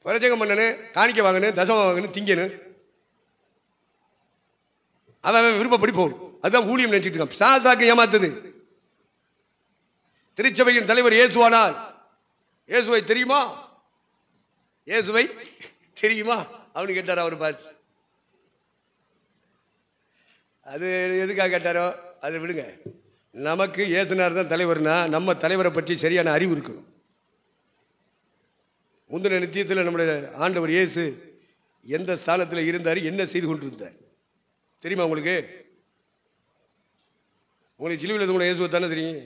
Speaker 1: பிரஜங்கம் பண்ணணும், காணிக்க வாங்கணும், தசமம் வாங்கணும், திங்கணும். அவன் விருப்பப்படி போகணும். அதுதான் ஊழியம் நினைச்சிட்டு இருக்கான். சாசாக்கு ஏமாத்துது. திருச்சபையின் தலைவர் இயேசுவானால், இயேசுவை தெரியுமா, இயேசுவை தெரியுமா அவனு கேட்டார். அவர் பார்த்து அது எதுக்காக கேட்டாரோ அதை விடுங்க. நமக்கு இயேசுனார் தான் தலைவர்னா நம்ம தலைவரை பற்றி சரியான அறிவு இருக்கணும். முந்தின நித்தியத்தில் நம்முடைய ஆண்டவர் இயேசு எந்த ஸ்தானத்தில் இருந்தார், என்ன செய்து கொண்டிருந்தார் தெரியுமா உங்களுக்கு? உங்களுக்கு சிலுவையில் உங்களை இயேசுவை தானே தெரியும்.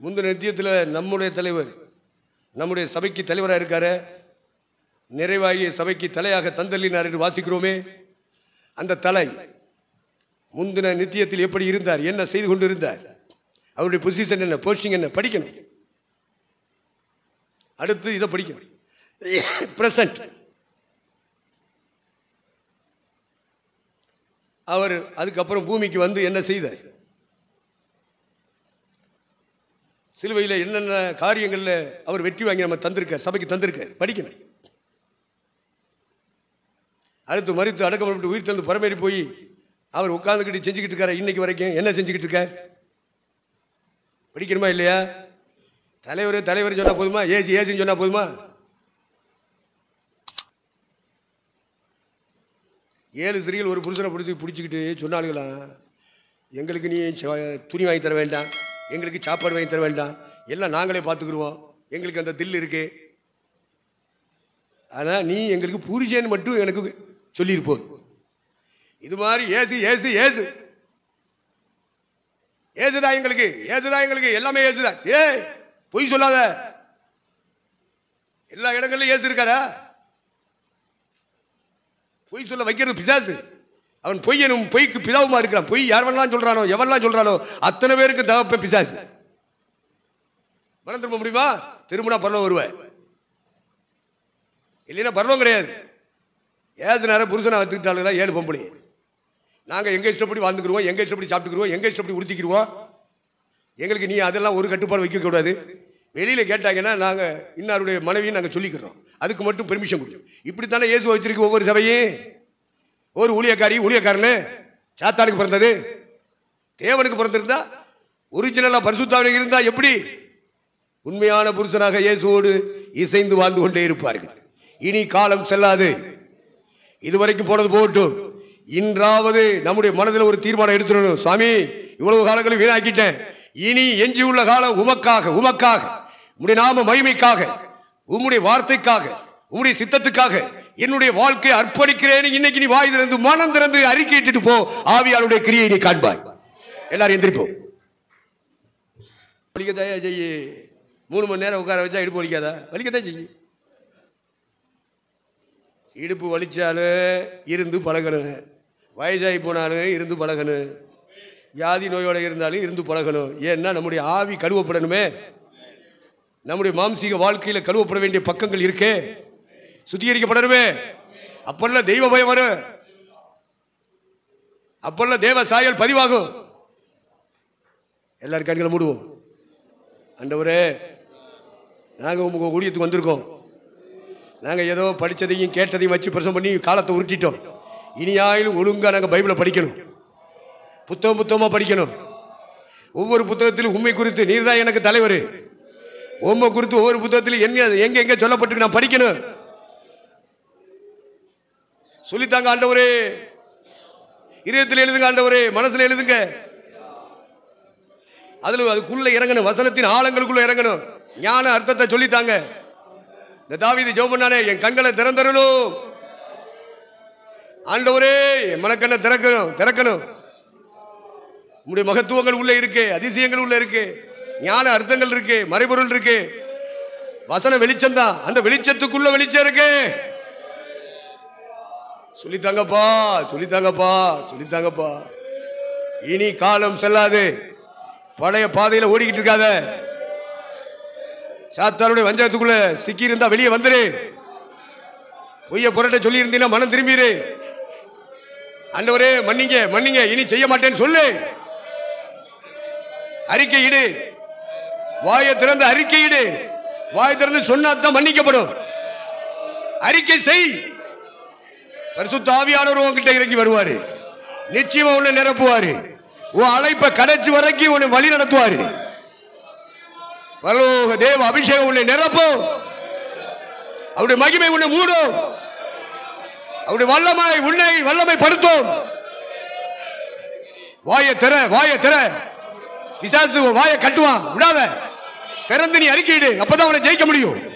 Speaker 1: முந்தின நித்தியத்தில் நம்முடைய தலைவர், நம்முடைய சபைக்கு தலைவராக இருக்காரு. நிறைவாகிய சபைக்கு தலையாக தந்தள்ளினார் என்று வாசிக்கிறோமே. அந்த தலை முந்தின நித்தியத்தில் எப்படி இருந்தார், என்ன செய்து கொண்டு இருந்தார், அவருடைய பொசிஷன் என்ன, போஸ்டிங் என்ன படிக்கணும். அடுத்து இதை படிக்கணும். பிரசன்ட். அவர் அதுக்கப்புறம் பூமிக்கு வந்து என்ன செய்தார், சிலுவையில் என்னென்ன காரியங்களில் அவர் வெற்றி வாங்கி நம்ம தந்திருக்கார், சபைக்கு தந்திருக்கார், படிக்கணும். அடுத்து மரித்து அடக்கம் பண்ணி உயிர் தந்து பரமேறி போய் அவர் உட்கார்ந்துக்கிட்டு செஞ்சுக்கிட்டு இருக்காரு. இன்னைக்கு வரைக்கும் என்ன செஞ்சுக்கிட்டு இருக்கார், படிக்கணுமா இல்லையா? தலைவர் தலைவர் சொன்னால் போதுமா, ஏசி ஏசின்னு சொன்னால் போதுமா? 7 ஸ்திரீகள் ஒரு புருஷனை பிடிச்சிக்கிட்டு சொன்னாலுங்களாம், எங்களுக்கு நீ துணி வாங்கி தர வேண்டாம், எங்களுக்கு சாப்பாடு வாங்கி தர வேண்டாம், எல்லாம் நாங்களே பார்த்துக்குருவோம், எங்களுக்கு அந்த தில் இருக்கு, ஆனால் நீ எங்களுக்கு புரிச்சேன்னு மட்டும் எனக்கு சொல்லியிருப்போம். இது மாதிரி ஏசு ஏசு ஏசு ஏசுதான் எங்களுக்கு, ஏசுதான் எங்களுக்கு, எல்லாமே ஏசுதான். பொய் சொல்லாத. எல்லா இடங்கள்லையும் ஏசு இருக்காரா? பொய் சொல்ல வைக்கிறது பிசாசு. அவன் பொய்யனும் பொய்க்கு பிதாவுமா இருக்கிறான். பொய் யாரெல்லாம் சொல்றானோ, எவரெல்லாம் சொல்றானோ அத்தனை பேருக்கு தகப்ப பிசாசு. மனம் திரும்ப முடியுமா? திரும்பினா பரலோகம் வருவேன், இல்லைன்னா பரலோகம் கிடையாது. ஏது நேரம் புருஷனை வச்சுக்கிட்டாலுங்களா 7 பொம்பளை. நாங்கள் எங்கள் இஷ்டப்படி வாழ்ந்துக்கிடுவோம், எங்கள் இஷ்டப்படி சாப்பிட்டுக்கிடுவோம், எங்கள் இஷ்டப்படி உடுத்திக்கிடுவோம். எங்களுக்கு நீ அதெல்லாம் ஒரு கட்டுப்பாடு வைக்கக்கூடாது. வெளியில் கேட்டாங்கன்னா நாங்கள் இன்னாருடைய மனைவியும் நாங்கள் சொல்லிக்கிறோம், அதுக்கு மட்டும் பெர்மிஷன் கொடுக்கும். இப்படித்தானே இயேசு வச்சிருக்கு ஒவ்வொரு சபையும். ஒரு ஊழியக்காரனு சாத்தானுக்கு பிறந்தது, தேவனுக்கு பிறந்திருந்தா, ஒரிஜினலாக பரிசுத்தாவிற்கு இருந்தா எப்படி உண்மையான புருஷனாக இயேசுவோடு இசைந்து வாழ்ந்து கொண்டே இருப்பார்கள். இனி காலம் செல்லாது. இதுவரைக்கும் போனது போகட்டும். இன்றாவது நம்முடைய மனதில் ஒரு தீர்மானம் எடுத்துடணும். சாமி, இவ்வளவு காலங்களும் வீணாக்கிட்டேன், இனி எஞ்சியுள்ள காலம் உமக்காக, உமக்காக, உம்முடைய நாம மகிமைக்காக, உம்முடைய வார்த்தைக்காக, உம்முடைய சித்தத்துக்காக என்னுடைய வாழ்க்கையை அர்ப்பணிக்கிறேன். இன்னைக்கு நீ வாய் திறந்து மனம் திறந்து அறிக்கையிட்டு போ. ஆவியாளுடைய கிரியை நீ காண்பாய். எல்லாரும் எந்திரிப்போம். வலிக்கத்தையா செய்ய 3 மணி நேரம் உட்கார வச்சா இடுப்பு வலிக்காதா? வலிக்கத்தான் செய்ய. இடுப்பு வலிச்சாலும் இருந்து பழகணும், வயசாகி போனாலும் இருந்து பழகணும், வியாதி நோயோட இருந்தாலும் இருந்து பழகணும். ஏன்னா நம்முடைய ஆவி கழுவப்படணுமே. நம்முடைய மாம்சீக வாழ்க்கையில் கழுவப்பட வேண்டிய பக்கங்கள் இருக்கே, சுத்திகரிக்கப்படணுமே. அப்பெல்லாம் தெய்வ பயம் வரும், அப்பெல்லாம் தேவ சாயல் பதிவாகும். எல்லாரும் கண்களை மூடுவோம். ஆண்டவரே, நாங்கள் உங்க ஊழியத்துக்கு வந்திருக்கோம். நாங்கள் ஏதோ படித்ததையும் கேட்டதையும் வச்சு பிரசவம் பண்ணி காலத்தை உருட்டிட்டோம். இனியாயிலும் ஒழுங்காக நாங்கள் பைபிளை படிக்கணும், புத்தகமாக படிக்கணும். ஒவ்வொரு புத்தகத்திலும் உண்மை குறித்து நீர் தான் எனக்கு தலைவர், உண்மை குறித்து ஒவ்வொரு புத்தகத்திலும் எங்க எங்க சொல்லப்பட்டு நான் படிக்கணும். சொல்லித்தாங்க ஆண்டவரே. இதயத்தில் எழுதுங்க ஆண்டவரே, மனசுல எழுதுங்க. அதுக்குள்ள இறங்கணும், வசனத்தின் ஆழங்களுக்குள்ள இறங்கணும். ஞான அர்த்தத்தை சொல்லித்தாங்க. இந்த தாவீது ஜெபம் பண்ணானே, என் கண்களை திறந்தருளும், ஆண்டவரே மனக்கண்ணை திறக்கணும். உங்களுடைய மகத்துவங்கள் உள்ள இருக்கு, அதிசயங்கள் உள்ள இருக்கு, ஞான அர்த்தங்கள் இருக்கு, மறைபொருள் இருக்கு. வசன வெளிச்சம் தான், அந்த வெளிச்சத்துக்குள்ள வெளிச்சம் இருக்கு. சொல்லித்தாங்கப்பா. இனி காலம் செல்லாது. பழைய பாதையில ஓடிக்கிட்டு இருக்காத. சாத்தானுடைய வஞ்சகத்துக்குள்ள சிக்கி இருந்தா வெளியே வந்துரு. பொய்ய புரட்ட சொல்லி இருந்தீங்கன்னா மனம் திரும்பிடு. ஆண்டவரே மன்னிங்க, இனி செய்ய மாட்டேன்னு சொல்லு. அறிக்கையிடு. வாயை திறந்து அறிக்கையிடு. வாய் திறந்து சொன்னாதான் மன்னிக்கப்படும். அறிக்கை செய். பரிசுத்த ஆவியானவர் உன்கிட்ட இறங்கி வருவாரு. நிச்சயமா உன்னை நிரப்புவாரு. உன் அழைப்பை கடைசி வரைக்கும் உன்னை வழி நடத்துவாரு. பரலோக தேவ அபிஷேகம் உன்னை நிரப்பும். அவருடைய மகிமை உன்னை மூடும். அவருடைய உன்னை வல்லமைப்படுத்தும். வாயை திற. பிசாசு வாயை கட்டுவான், விடாத. திறந்து நீ அறிக்கையிடு. அப்பதான் அவனை ஜெயிக்க முடியும்.